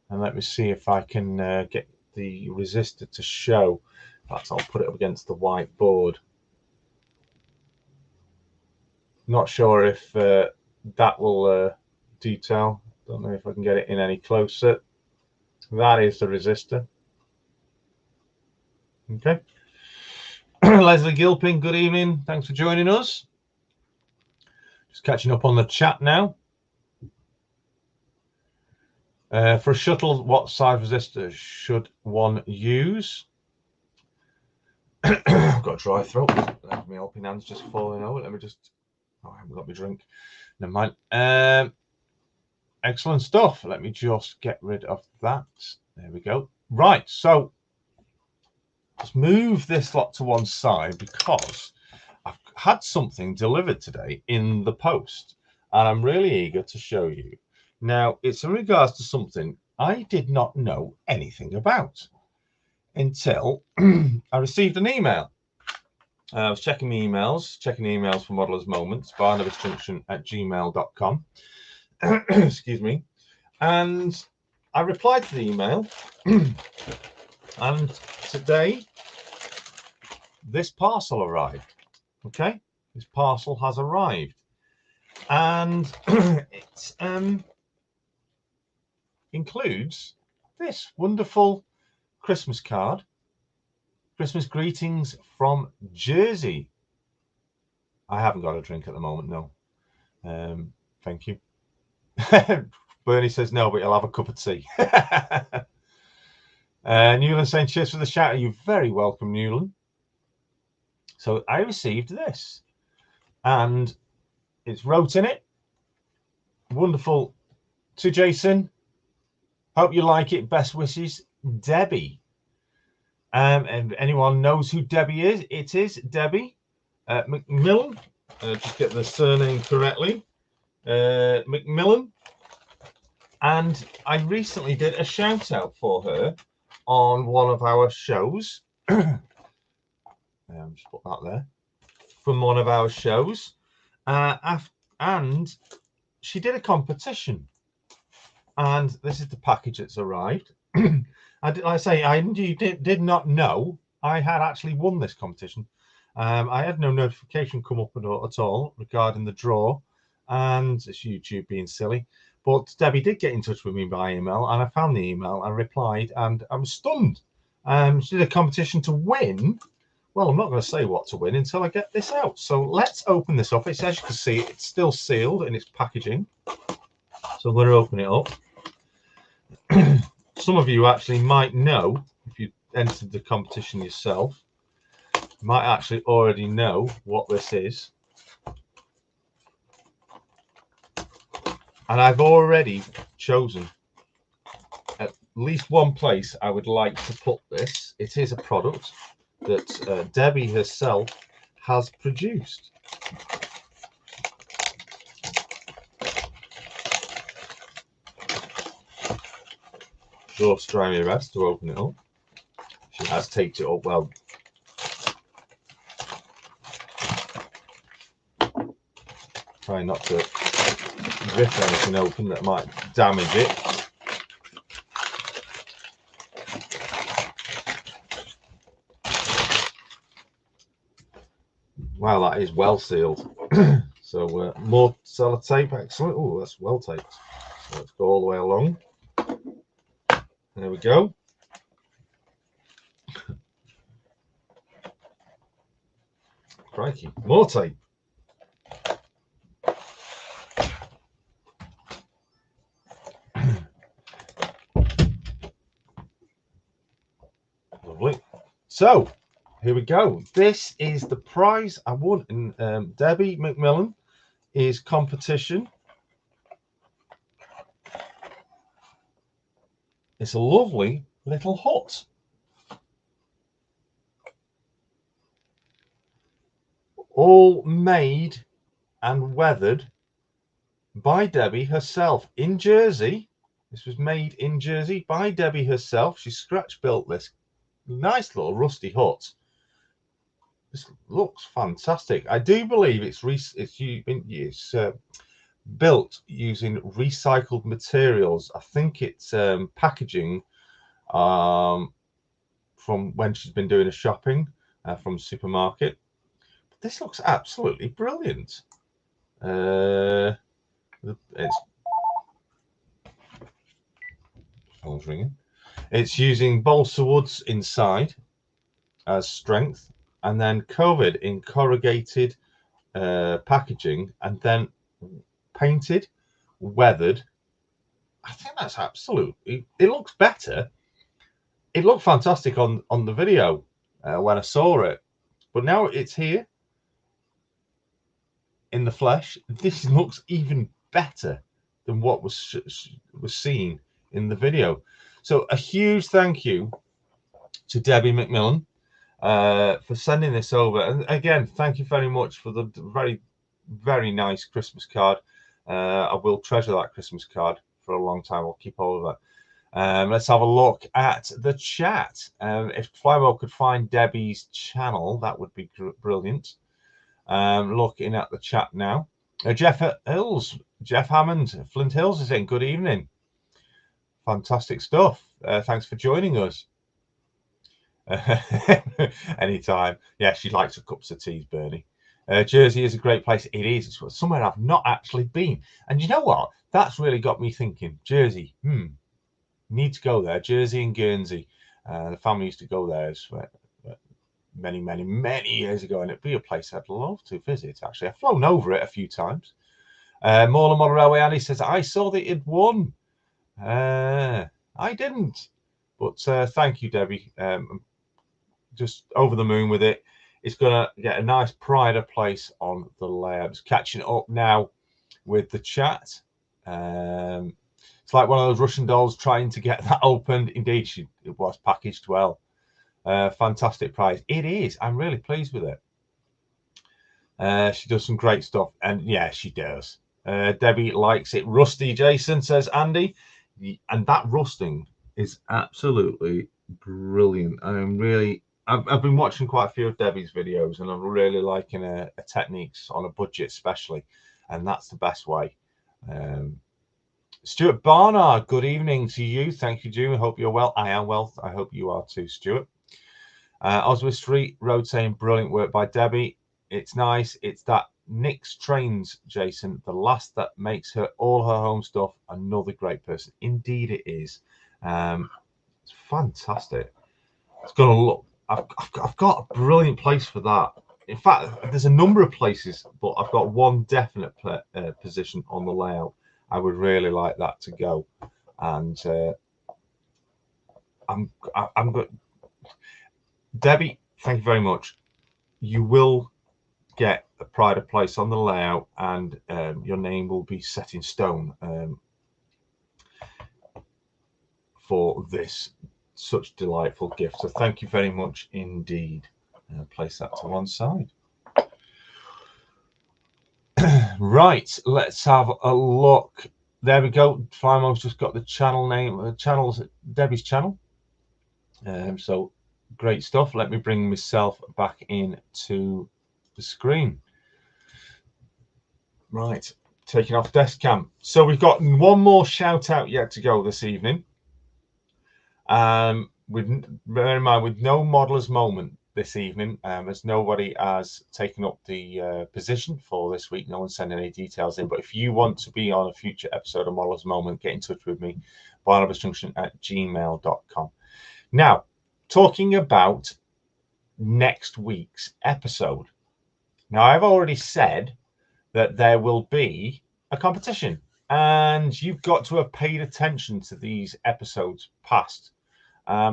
and let me see if I can get the resistor to show. In fact, I'll put it up against the whiteboard. Not sure if that will detail. Don't know if I can get it in any closer. That is the resistor. Okay. Leslie Gilpin, good evening. Thanks for joining us. Just catching up on the chat now. For a shuttle, what size resistor should one use? I've got a dry throat. My helping hand's just falling over. Let me just... Oh, I haven't got my drink. Never mind. Excellent stuff. Let me just get rid of that. There we go. Right, so let's move this lot to one side because I've had something delivered today in the post, and I'm really eager to show you. Now, it's in regards to something I did not know anything about until I received an email. I was checking emails for Modelers Moments, BarnabasJunction@gmail.com. Excuse me. And I replied to the email. And today, this parcel arrived. Okay? This parcel has arrived. And it includes this wonderful Christmas card. Christmas greetings from Jersey. I haven't got a drink at the moment, no. Thank you. Bernie says no, but he'll have a cup of tea. Newland saying cheers for the shout. You're very welcome, Newland. So I received this, and it's wrote in it. Wonderful to Jason. Hope you like it. Best wishes, Debbie. And anyone knows who Debbie is, it is Debbie McMillan. Just get the surname correctly. McMillan. And I recently did a shout out for her on one of our shows. Just put that there. From one of our shows. And she did a competition. And this is the package that's arrived. I say I did not know I had actually won this competition. I had no notification come up at all regarding the draw, and it's YouTube being silly. But Debbie did get in touch with me by email, and I found the email and replied, and I'm stunned. She did a competition to win. Well, I'm not going to say what to win until I get this out. So let's open this up. It's, as you can see, it's still sealed in its packaging. So I'm going to open it up. Some of you actually might know, if you entered the competition yourself, might actually already know what this is. And I've already chosen at least one place I would like to put this. It is a product that Debbie herself has produced. Draw Strimey Rest to open it up. She has taped it up well. Try not to rip anything open that might damage it. Wow, that is well sealed. So more sellotape, excellent. Oh, that's well taped. So let's go all the way along. There we go. Crikey, more tape. Lovely. So here we go. This is the prize I won in Debbie McMillan is competition. It's a lovely little hut. All made and weathered by Debbie herself in Jersey. This was made in Jersey by Debbie herself. She scratch built this nice little rusty hut. This looks fantastic. I do believe it's built using recycled materials. I think it's packaging from when she's been doing a shopping from a supermarket. But this looks absolutely brilliant. It's phone's ringing. It's using balsa woods inside as strength, and then covered in corrugated packaging, and then painted, weathered. I think that's absolutely. It looks better. It looked fantastic on the video when I saw it, but now it's here in the flesh. This looks even better than what was seen in the video. So a huge thank you to Debbie McMillan for sending this over. And again, thank you very much for the very, very nice Christmas card. I will treasure that Christmas card for a long time. I'll keep hold of it. Let's have a look at the chat. If Flymo could find Debbie's channel, that would be brilliant. Looking at the chat now. Jeff Hills, Jeff Hammond, Flint Hills is saying good evening. Fantastic stuff. Thanks for joining us. Anytime. Yeah, she likes her cups of tea, Bernie. Jersey is a great place. It is. It's somewhere I've not actually been. And you know what? That's really got me thinking. Jersey. Need to go there. Jersey and Guernsey. The family used to go there many, many years ago, and it'd be a place I'd love to visit. Actually, I've flown over it a few times. Model Railway Andy says, I saw that it won. I didn't. But thank you, Debbie. I'm just over the moon with it. It's going to get a nice pride of place on the layout. It's catching up now with the chat. It's like one of those Russian dolls trying to get that opened. Indeed, it was packaged well. Fantastic prize. It is. I'm really pleased with it. She does some great stuff. And yeah, she does. Debbie likes it. Rusty Jason says, Andy. And that rusting is absolutely brilliant. I've been watching quite a few of Debbie's videos, and I'm really liking her techniques on a budget, especially. And that's the best way. Stuart Barnard, good evening to you. Thank you, June. I hope you're well. I am well. I hope you are too, Stuart. Oswald Street Road saying brilliant work by Debbie. It's nice. It's that Nick's Trains, Jason, the last that makes her all her home stuff. Another great person. Indeed, it is. It's fantastic. It's going to look. I've got a brilliant place for that. In fact, there's a number of places, but I've got one definite position on the layout. I would really like that to go, and I'm good. Debbie, thank you very much. You will get a pride of place on the layout, and your name will be set in stone for this such delightful gift. So thank you very much indeed. Place that to one side. Right, let's have a look. There we go. Flymo's just got the channel name. The channel's Debbie's channel. So great stuff. Let me bring myself back in to the screen. Right, taking off desk cam. So we've got one more shout out yet to go this evening. Bear in mind, with no modeller's moment this evening, as nobody has taken up the position for this week. No one's sending any details in. But if you want to be on a future episode of Modeller's Moment, get in touch with me, BarnabasJunction@gmail.com. Now, talking about next week's episode. Now, I've already said that there will be a competition, and you've got to have paid attention to these episodes past.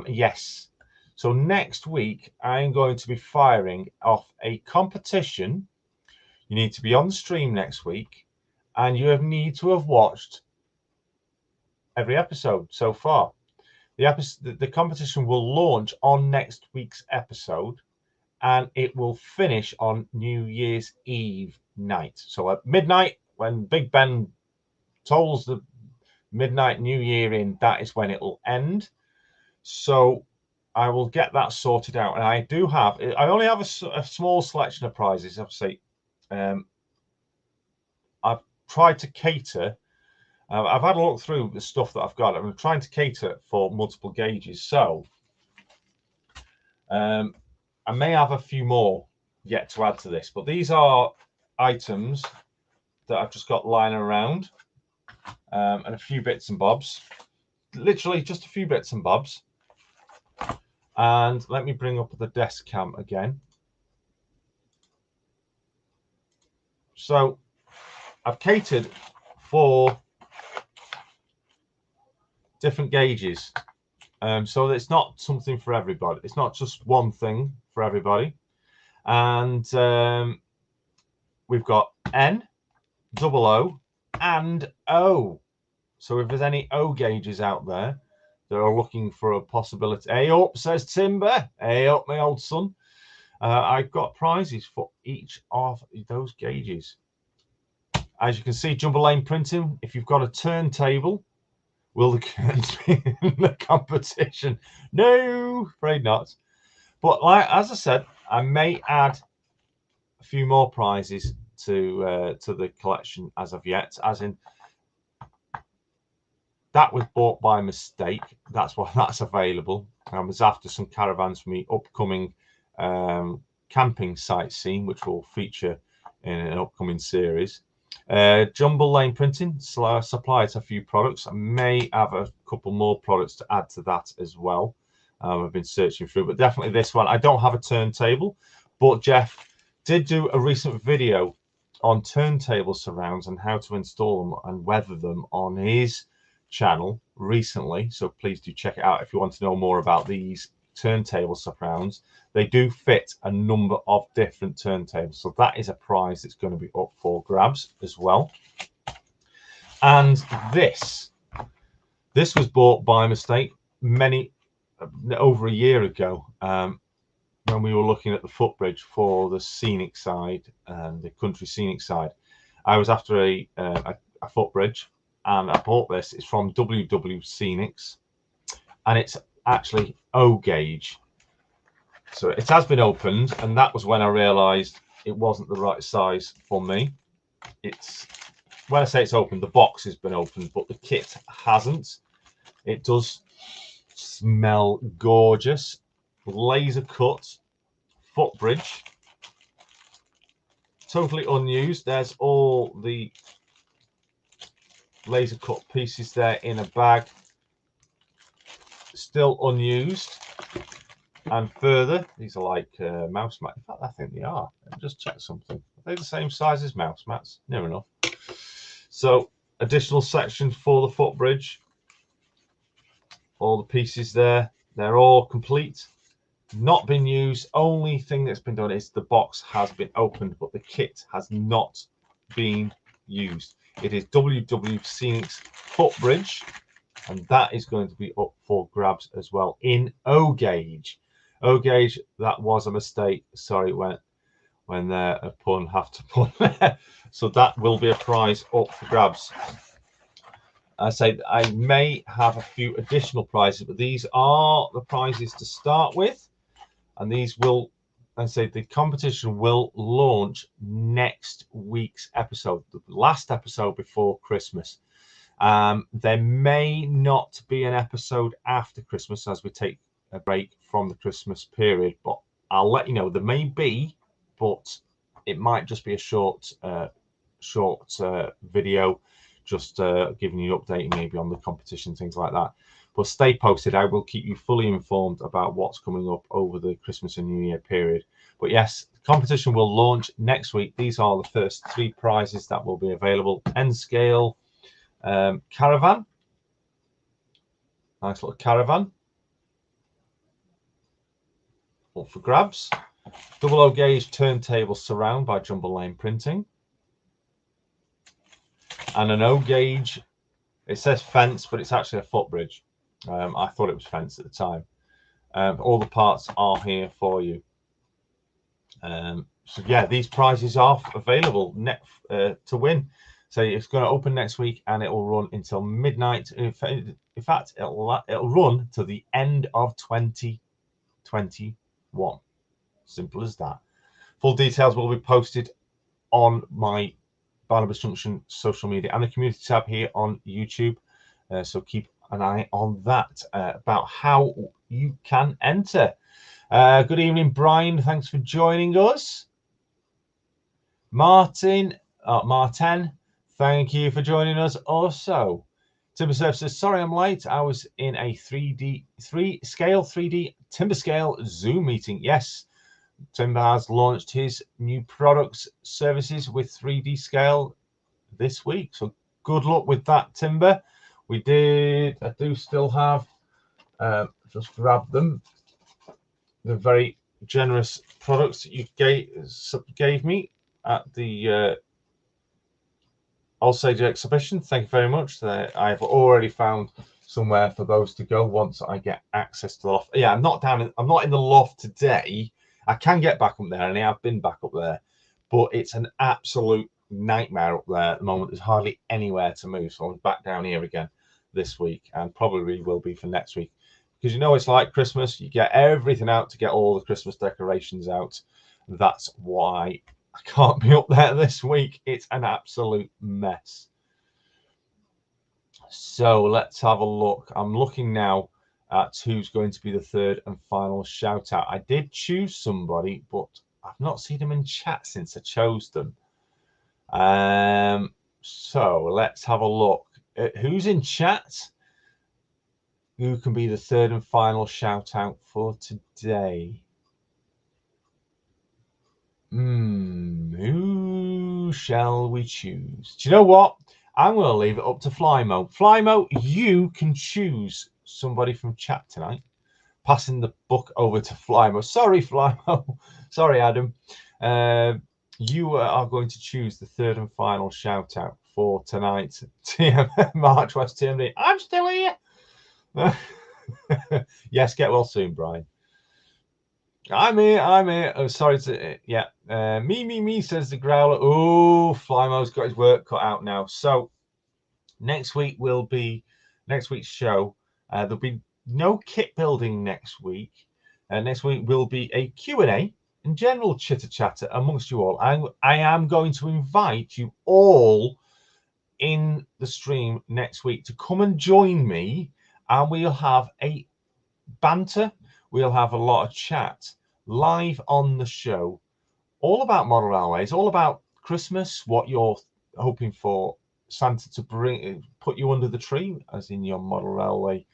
Yes. So next week, I'm going to be firing off a competition. You need to be on the stream next week, and you need to have watched every episode so far. The competition will launch on next week's episode, and it will finish on New Year's Eve night. So at midnight, when Big Ben tolls the midnight New Year in, that is when it will end. So I will get that sorted out, and I only have a small selection of prizes. Obviously, I've tried to cater. I've had a look through the stuff that I've got. I'm trying to cater for multiple gauges, so I may have a few more yet to add to this. But these are items that I've just got lying around, and a few bits and bobs. Literally just a few bits and bobs. And let me bring up the desk cam again. So I've catered for different gauges. So it's not something for everybody. It's not just one thing for everybody. And we've got N, double O, and O. So if there's any O gauges out there that are looking for a possibility, hey up, says Timber. Hey up, my old son. I've got prizes for each of those gauges. As you can see, Jumbe Lane Printing, if you've got a turntable, will the curtains be in the competition? No, afraid not. But as I said, I may add a few more prizes to the collection as of yet, as in that was bought by mistake. That's why that's available. I was after some caravans for me upcoming camping sightseeing, which will feature in an upcoming series. Jumbe Lane Printing supplies a few products. I may have a couple more products to add to that as well. I've been searching through, but definitely this one. I don't have a turntable, but Jeff did do a recent video on turntable surrounds and how to install them and weather them on his channel recently. So please do check it out if you want to know more about these turntable surrounds. They do fit a number of different turntables, so that is a prize that's going to be up for grabs as well. And this was bought by mistake over a year ago, when we were looking at the footbridge for the scenic side and the country scenic side. I was after a footbridge, and I bought this. It's from WW Scenics, and it's actually O gauge. So it has been opened, and that was when I realized it wasn't the right size for me. It's, when I say it's open, the box has been opened, but the kit hasn't. It does smell gorgeous. Laser cut footbridge, totally unused. There's all the laser cut pieces there in a bag, still unused. And further, these are like mouse mats. In fact, I think they are. Let me just check something. Are they the same size as mouse mats? Near enough. So, additional section for the footbridge. All the pieces there, they're all complete. Not been used. Only thing that's been done is the box has been opened, but the kit has not been used. It is WW Scenics footbridge, and that is going to be up for grabs as well in O gauge. O gauge, that was a mistake. Sorry, when a pun have to pun there. So that will be a prize up for grabs. I say I may have a few additional prizes, but these are the prizes to start with, and these will, I say, the competition will launch next week's episode, the last episode before Christmas. There may not be an episode after Christmas as we take a break from the Christmas period, but I'll let you know. There may be, but it might just be a short video, just giving you an update maybe on the competition, things like that. But stay posted. I will keep you fully informed about what's coming up over the Christmas and New Year period. But yes, the competition will launch next week. These are the first 3 prizes that will be available. N-scale caravan. Nice little caravan. Up for grabs. Double O gauge turntable surround by Jumbe Lane Printing. And an O gauge, it says fence, but it's actually a footbridge. I thought it was fence at the time. All the parts are here for you. So yeah, these prizes are available to win. So it's going to open next week, and it will run until midnight. In fact, it'll run to the end of 2021. Simple as that. Full details will be posted on my Barnabas Junction social media and the community tab here on YouTube. So keep an eye on that about how you can enter. Good evening, Brian. Thanks for joining us. Martin, thank you for joining us also. Timber Surf says, sorry I'm late. I was in a 3D Timber Scale Zoom meeting. Yes, Timber has launched his new products services with 3D scale this week. So good luck with that, Timber. I do still have, just grab them, the very generous products that you gave me at the Allsage exhibition. Thank you very much. I've already found somewhere for those to go once I get access to the loft. Yeah, I'm not in the loft today. I can get back up there, and I have been back up there, but it's an absolute nightmare up there at the moment. There's hardly anywhere to move, so I'm back down here again this week, and probably will be for next week, because you know it's like Christmas. You get everything out to get all the Christmas decorations out. That's why I can't be up there this week. It's an absolute mess. So let's have a look. I'm looking now at who's going to be the third and final shout out. I did choose somebody, but I've not seen them in chat since I chose them. So let's have a look at who's in chat. Who can be the third and final shout out for today? Who Who shall we choose? Do you know what? I'm going to leave it up to Flymo. Flymo, you can choose somebody from chat tonight. Passing the book over to Flymo. Sorry, Flymo. Sorry, Adam. You are going to choose the third and final shout out for tonight. March West TMD. I'm still here. Yes, get well soon, Brian. I'm here. Oh, sorry to, yeah. Me, says the growler. Oh, Flymo's got his work cut out now. So next week will be next week's show. There'll be no kit building next week. Next week will be a Q&A and general chitter chatter amongst you all. I am going to invite you all in the stream next week to come and join me, and we'll have a banter. We'll have a lot of chat live on the show, all about model railways, all about Christmas, what you're hoping for Santa to put you under the tree, as in your model railway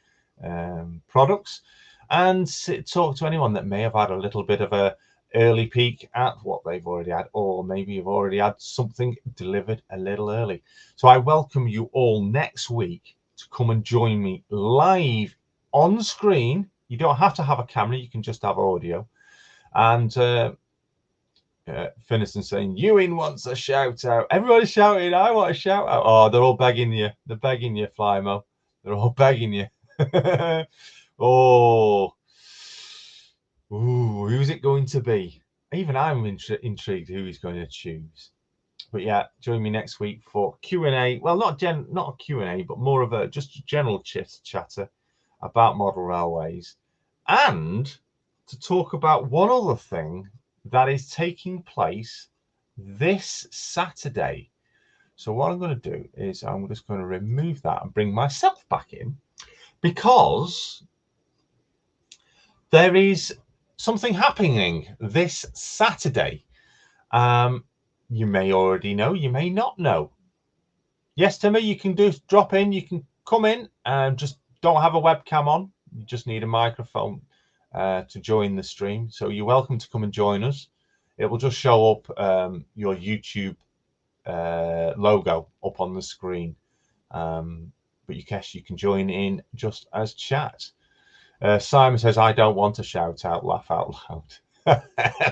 products, and talk to anyone that may have had a little bit of a early peek at what they've already had, or maybe you've already had something delivered a little early. So I welcome you all next week to come and join me live on screen. You don't have to have a camera, you can just have audio. And Finiston saying, Ewan wants a shout out. Everybody's shouting, I want a shout out. Oh, they're all begging you. They're begging you, Flymo. They're all begging you. Oh. Ooh, who's it going to be? Even I'm intrigued who he's going to choose. But yeah, join me next week for Q&A. Well, not a Q&A, but more of a just general chatter about model railways, and to talk about one other thing that is taking place this Saturday. So what I'm going to do is I'm just going to remove that and bring myself back in, because there is something happening this Saturday. You may already know, you may not know. Yes, Timmy, you can drop in, you can come in, and just don't have a webcam on. You just need a microphone to join the stream. So you're welcome to come and join us. It will just show up your YouTube logo up on the screen. But you can join in just as chat. Simon says, I don't want to shout out, laugh out loud.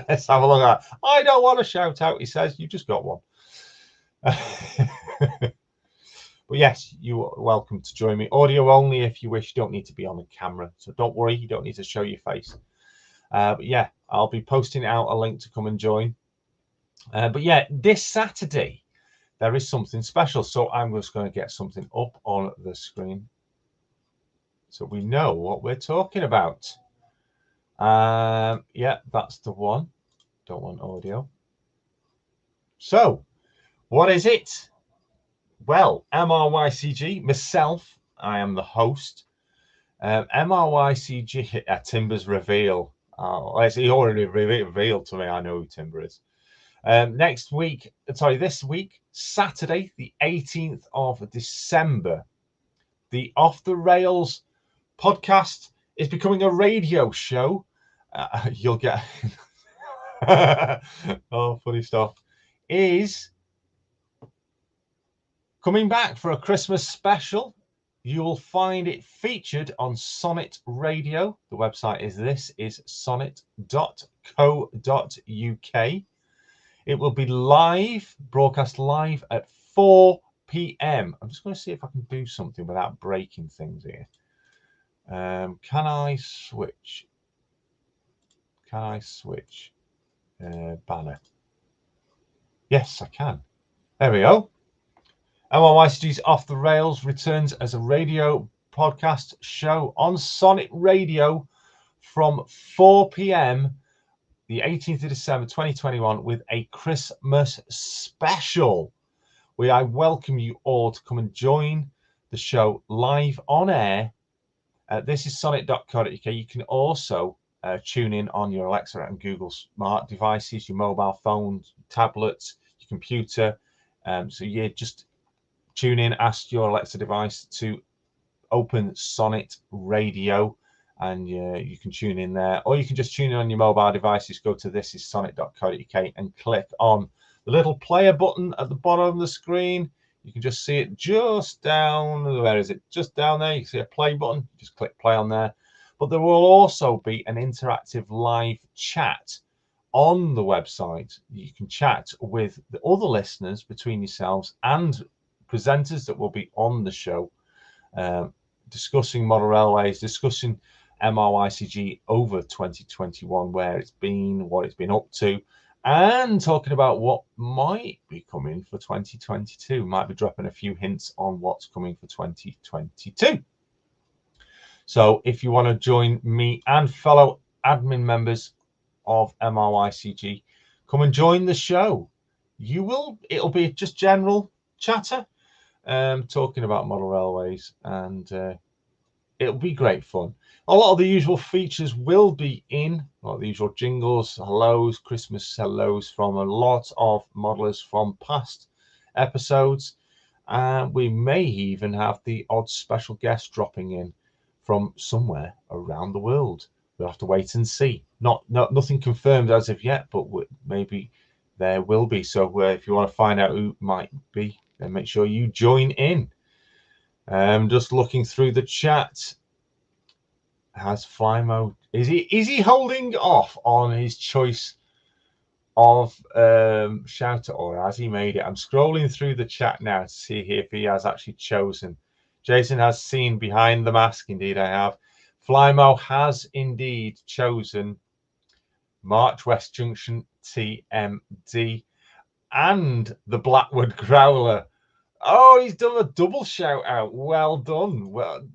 Let's have a look at that. I don't want to shout out, he says. You just got one. But yes, you're welcome to join me. Audio only if you wish. You don't need to be on the camera. So don't worry, you don't need to show your face. But yeah, I'll be posting out a link to come and join. But yeah, this Saturday, there is something special. So I'm just going to get something up on the screen so we know what we're talking about. Yeah, that's the one. Don't want audio. So what is it? Well, MRYCG, myself, I am the host. MRYCG, Timber's reveal. He already revealed to me. I know who Timber is. This week, Saturday, the 18th of December, the Off the Rails podcast is becoming a radio show. You'll get oh, funny stuff. Is coming back for a Christmas special. You'll find it featured on Sonnet Radio. The website is sonnet.co.uk. It will be live, broadcast live at 4 p.m. I'm just going to see if I can do something without breaking things here. Can I switch? Banner? Yes, I can. There we go. MRYCG's Off the Rails returns as a radio podcast show on Sonnet Radio from 4 p.m. the 18th of December 2021 with a Christmas special. I welcome you all to come and join the show live on air. This is sonnet.co.uk. You can also tune in on your Alexa and Google smart devices, your mobile phones, tablets, your computer. So yeah, just tune in, ask your Alexa device to open Sonnet Radio, and you can tune in there. Or you can just tune in on your mobile devices, go to thisissonnet.co.uk and click on the little player button at the bottom of the screen. You can just see it just down. Where is it? Just down there. You can see a play button. Just click play on there. But there will also be an interactive live chat on the website. You can chat with the other listeners between yourselves and presenters that will be on the show, discussing model railways, discussing MRYCG over 2021, where it's been, what it's been up to, and talking about what might be coming for 2022. Might be dropping a few hints on what's coming for 2022. So if you want to join me and fellow admin members of MRYCG, come and join the show. It'll be just general chatter, talking about model railways, and it'll be great fun. A lot of the usual features will be in, a lot of the usual jingles, hellos, Christmas hellos from a lot of modelers from past episodes. And we may even have the odd special guest dropping in from somewhere around the world. We'll have to wait and see. Nothing confirmed as of yet, but maybe there will be. So if you want to find out who it might be, then make sure you join in. Just looking through the chat. Has Flymo, is he holding off on his choice of shoutout, or has he made it? I'm scrolling through the chat now to see if he has actually chosen. Jason has seen behind the mask. Indeed, I have. Flymo has indeed chosen March West Junction TMD and the Blackwood Growler. Oh, he's done a double shout out. Well done. Well,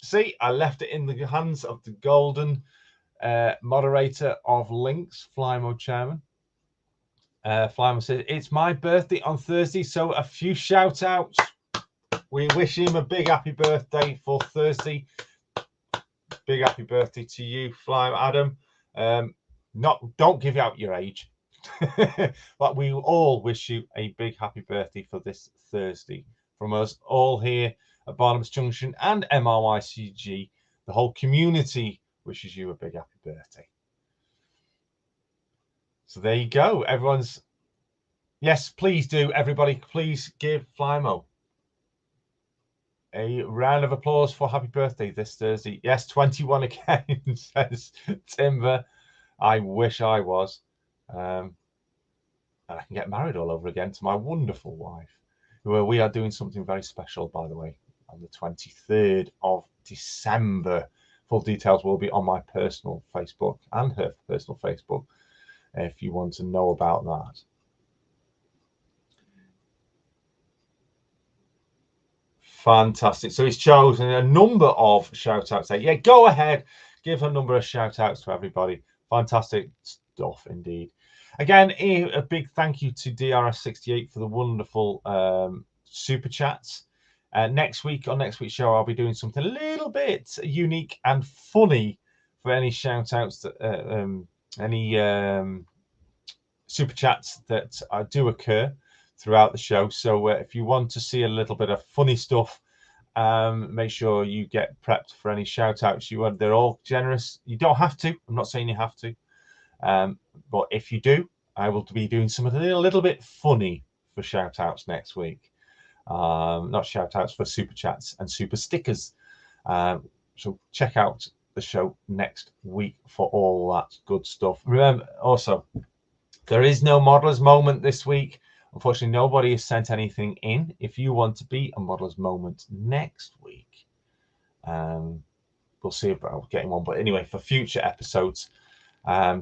see, I left it in the hands of the golden moderator of links, Flymo chairman. Flymo says, it's my birthday on Thursday, so a few shout outs. We wish him a big happy birthday for Thursday. Big happy birthday to you, Flymo Adam. Don't give out your age. But we all wish you a big happy birthday for this Thursday. From us all here at Barnabas Junction and MRYCG, the whole community wishes you a big happy birthday. So there you go. Everyone's, yes, please do, everybody, please give Flymo a round of applause for happy birthday this Thursday. Yes, 21 again, says Timber. I wish I was. And I can get married all over again to my wonderful wife, who we are doing something very special, by the way, on the 23rd of December. Full details will be on my personal Facebook and her personal Facebook if you want to know about that. Fantastic. So he's chosen a number of shout outs there. Yeah, go ahead, give a number of shout outs to everybody. Fantastic stuff indeed. Again, a big thank you to DRS68 for the wonderful super chats. Next week, on next week's show, I'll be doing something a little bit unique and funny for any shout outs that any super chats that do occur throughout the show. So if you want to see a little bit of funny stuff, make sure you get prepped for any shout outs. They're all generous. You don't have to. I'm not saying you have to. But if you do, I will be doing something a little bit funny for shout outs next week. Not shout outs, for super chats and super stickers. So check out the show next week for all that good stuff. Remember, also, there is no modelers moment this week. Unfortunately, nobody has sent anything in. If you want to be a modelers moment next week, we'll see about getting one. But anyway, for future episodes,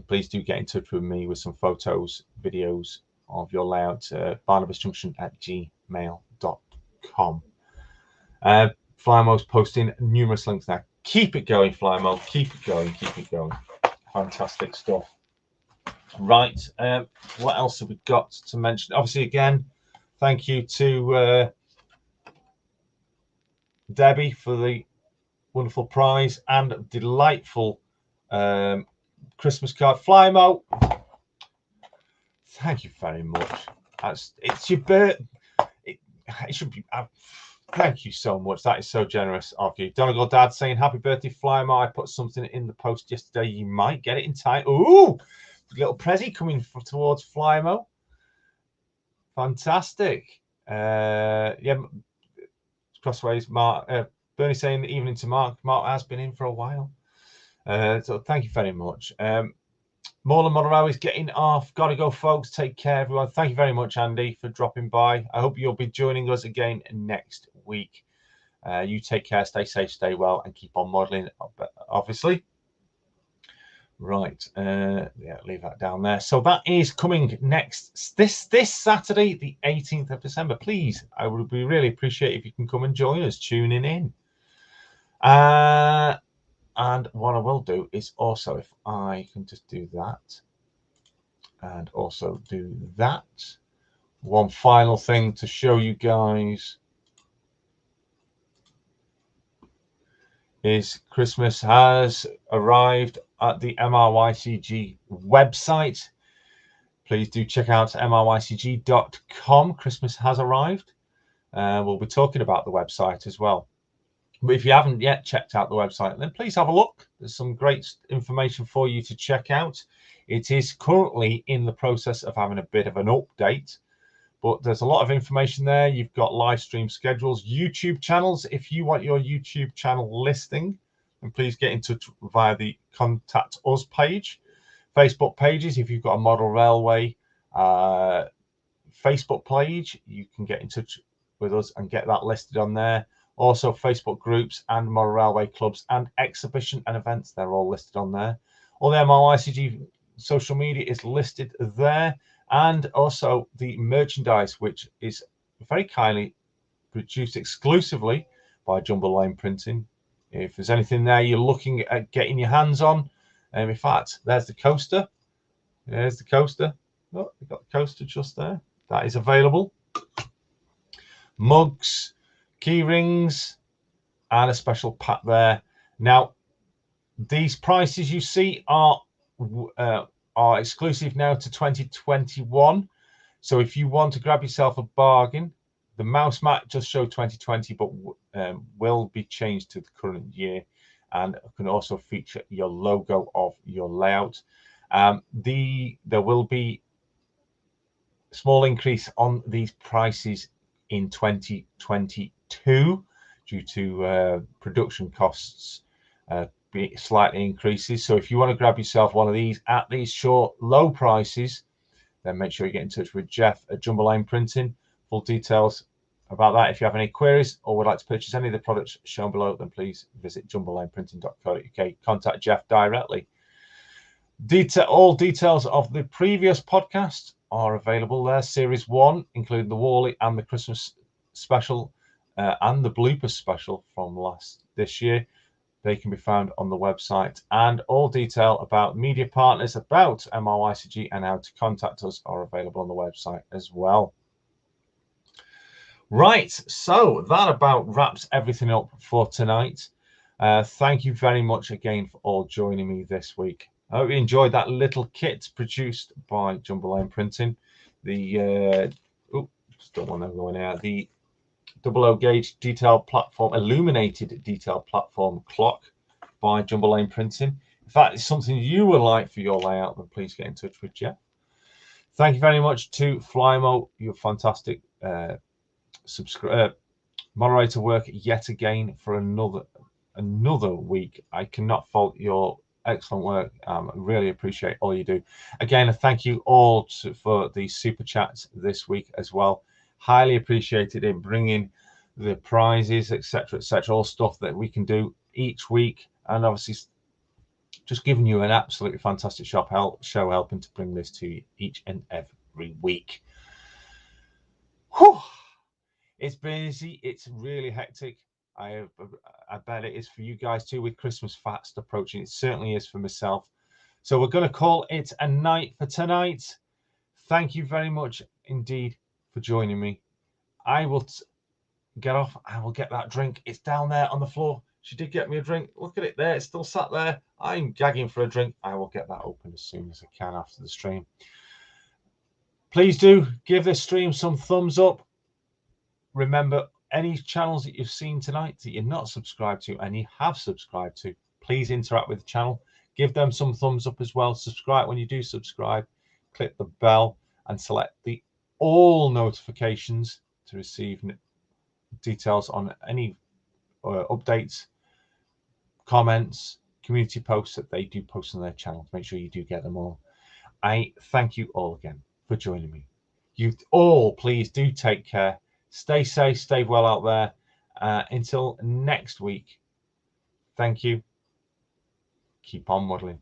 please do get in touch with me with some photos, videos of your layout, BarnabasJunction@gmail.com. Flymo's posting numerous links now. Keep it going, Flymo. Keep it going. Keep it going. Fantastic stuff. Right. What else have we got to mention? Obviously, again, thank you to Debbie for the wonderful prize and delightful Christmas card. Flymo, thank you very much. It's your birthday. It should be. Thank you so much. That is so generous of you. Donegal Dad saying happy birthday, Flymo. I put something in the post yesterday. You might get it in time. Ooh, little Prezi coming towards Flymo. Fantastic. Yeah, crossways. Mark, Bernie saying evening to Mark. Mark has been in for a while. So thank you very much. Model Railway is getting off. Gotta go, folks. Take care, everyone. Thank you very much, Andy, for dropping by. I hope you'll be joining us again next week. You take care, stay safe, stay well, and keep on modeling, obviously. Right, yeah, leave that down there. So that is coming next this Saturday, the 18th of December. Please, I would really appreciate if you can come and join us, tuning in. And what I will do is also, if I can just do that, and also do that. One final thing to show you guys is Christmas has arrived at the MRYCG website. Please do check out MRYCG.com. Christmas has arrived. We'll be talking about the website as well. But if you haven't yet checked out the website, then please have a look. There's some great information for you to check out. It is currently in the process of having a bit of an update, but there's a lot of information there. You've got live stream schedules, YouTube channels. If you want your YouTube channel listing, then please get in touch via the Contact Us page. Facebook pages, if you've got a Model Railway Facebook page, you can get in touch with us and get that listed on there. Also, Facebook groups and Model Railway clubs and exhibition and events, they're all listed on there. All the MRYCG social media is listed there. And also the merchandise, which is very kindly produced exclusively by Jumbe Lane Printing. If there's anything there you're looking at getting your hands on, in fact, there's the coaster. There's the coaster. Oh, we've got the coaster just there. That is available. Mugs, key rings, and a special pack there. Now, these prices you see are exclusive now to 2021. So if you want to grab yourself a bargain, the mouse mat just showed 2020, but will be changed to the current year, and can also feature your logo of your layout. There will be a small increase on these prices in 2022 due to production costs slightly increases. So if you want to grab yourself one of these at these short low prices, then make sure you get in touch with Jeff at Jumbe Lane Printing. Full details about that. If you have any queries or would like to purchase any of the products shown below, then please visit jumbelaneprinting.co.uk. Contact Jeff directly. All details of the previous podcast are available there. Series 1, including the Wally and the Christmas special and the bloopers special from this year. They can be found on the website, and all detail about media partners, about MRYCG, and how to contact us are available on the website as well. Right, so that about wraps everything up for tonight. Thank you very much again for all joining me this week. I hope you enjoyed that little kit produced by Jumbe Lane Printing. The just don't want to go in there. The 00 gauge detail platform, illuminated detail platform clock by Jumbe Lane Printing. If that is something you would like for your layout, then please get in touch with Jeff. Thank you very much to Flymo, your fantastic moderator work yet again for another week. I cannot fault your excellent work. Really appreciate all you do. Again, a thank you all for the super chats this week as well. Highly appreciated in bringing the prizes, etc., all stuff that we can do each week, and obviously just giving you an absolutely fantastic show helping to bring this to you each and every week. Whew. It's busy. It's really hectic. I bet it is for you guys too, with Christmas fast approaching. It certainly is for myself. So we're going to call it a night for tonight. Thank you very much indeed for joining me. I will get off. I will get that drink. It's down there on the floor. She did get me a drink. Look at it there. It's still sat there. I'm gagging for a drink. I will get that open as soon as I can after the stream. Please do give this stream some thumbs up. Remember, any channels that you've seen tonight that you're not subscribed to and you have subscribed to, please interact with the channel. Give them some thumbs up as well. Subscribe when you do subscribe. Click the bell and select the all notifications to receive details on any updates, comments, community posts that they do post on their channel. Make sure you do get them all. I thank you all again for joining me. You all, please do take care. Stay safe, stay well out there. Until next week, thank you. Keep on modeling.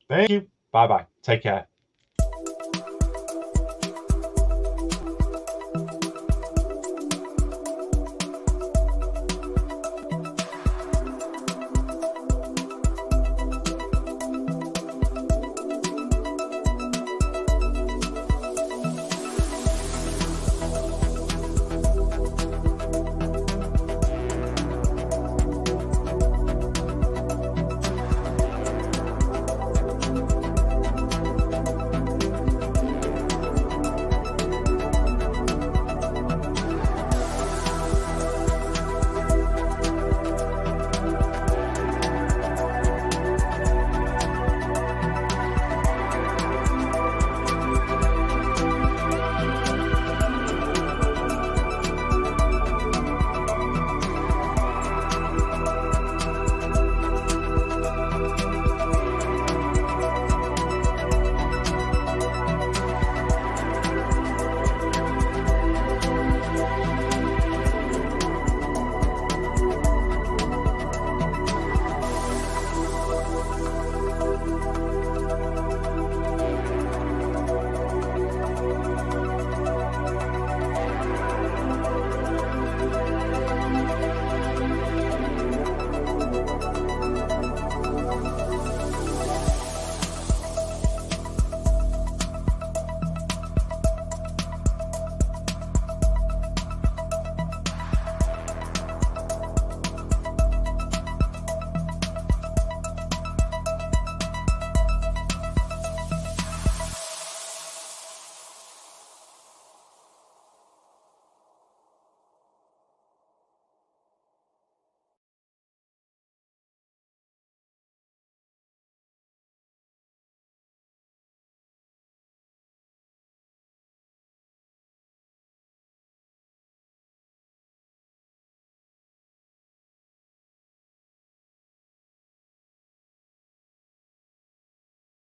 Thank you. Bye-bye. Take care.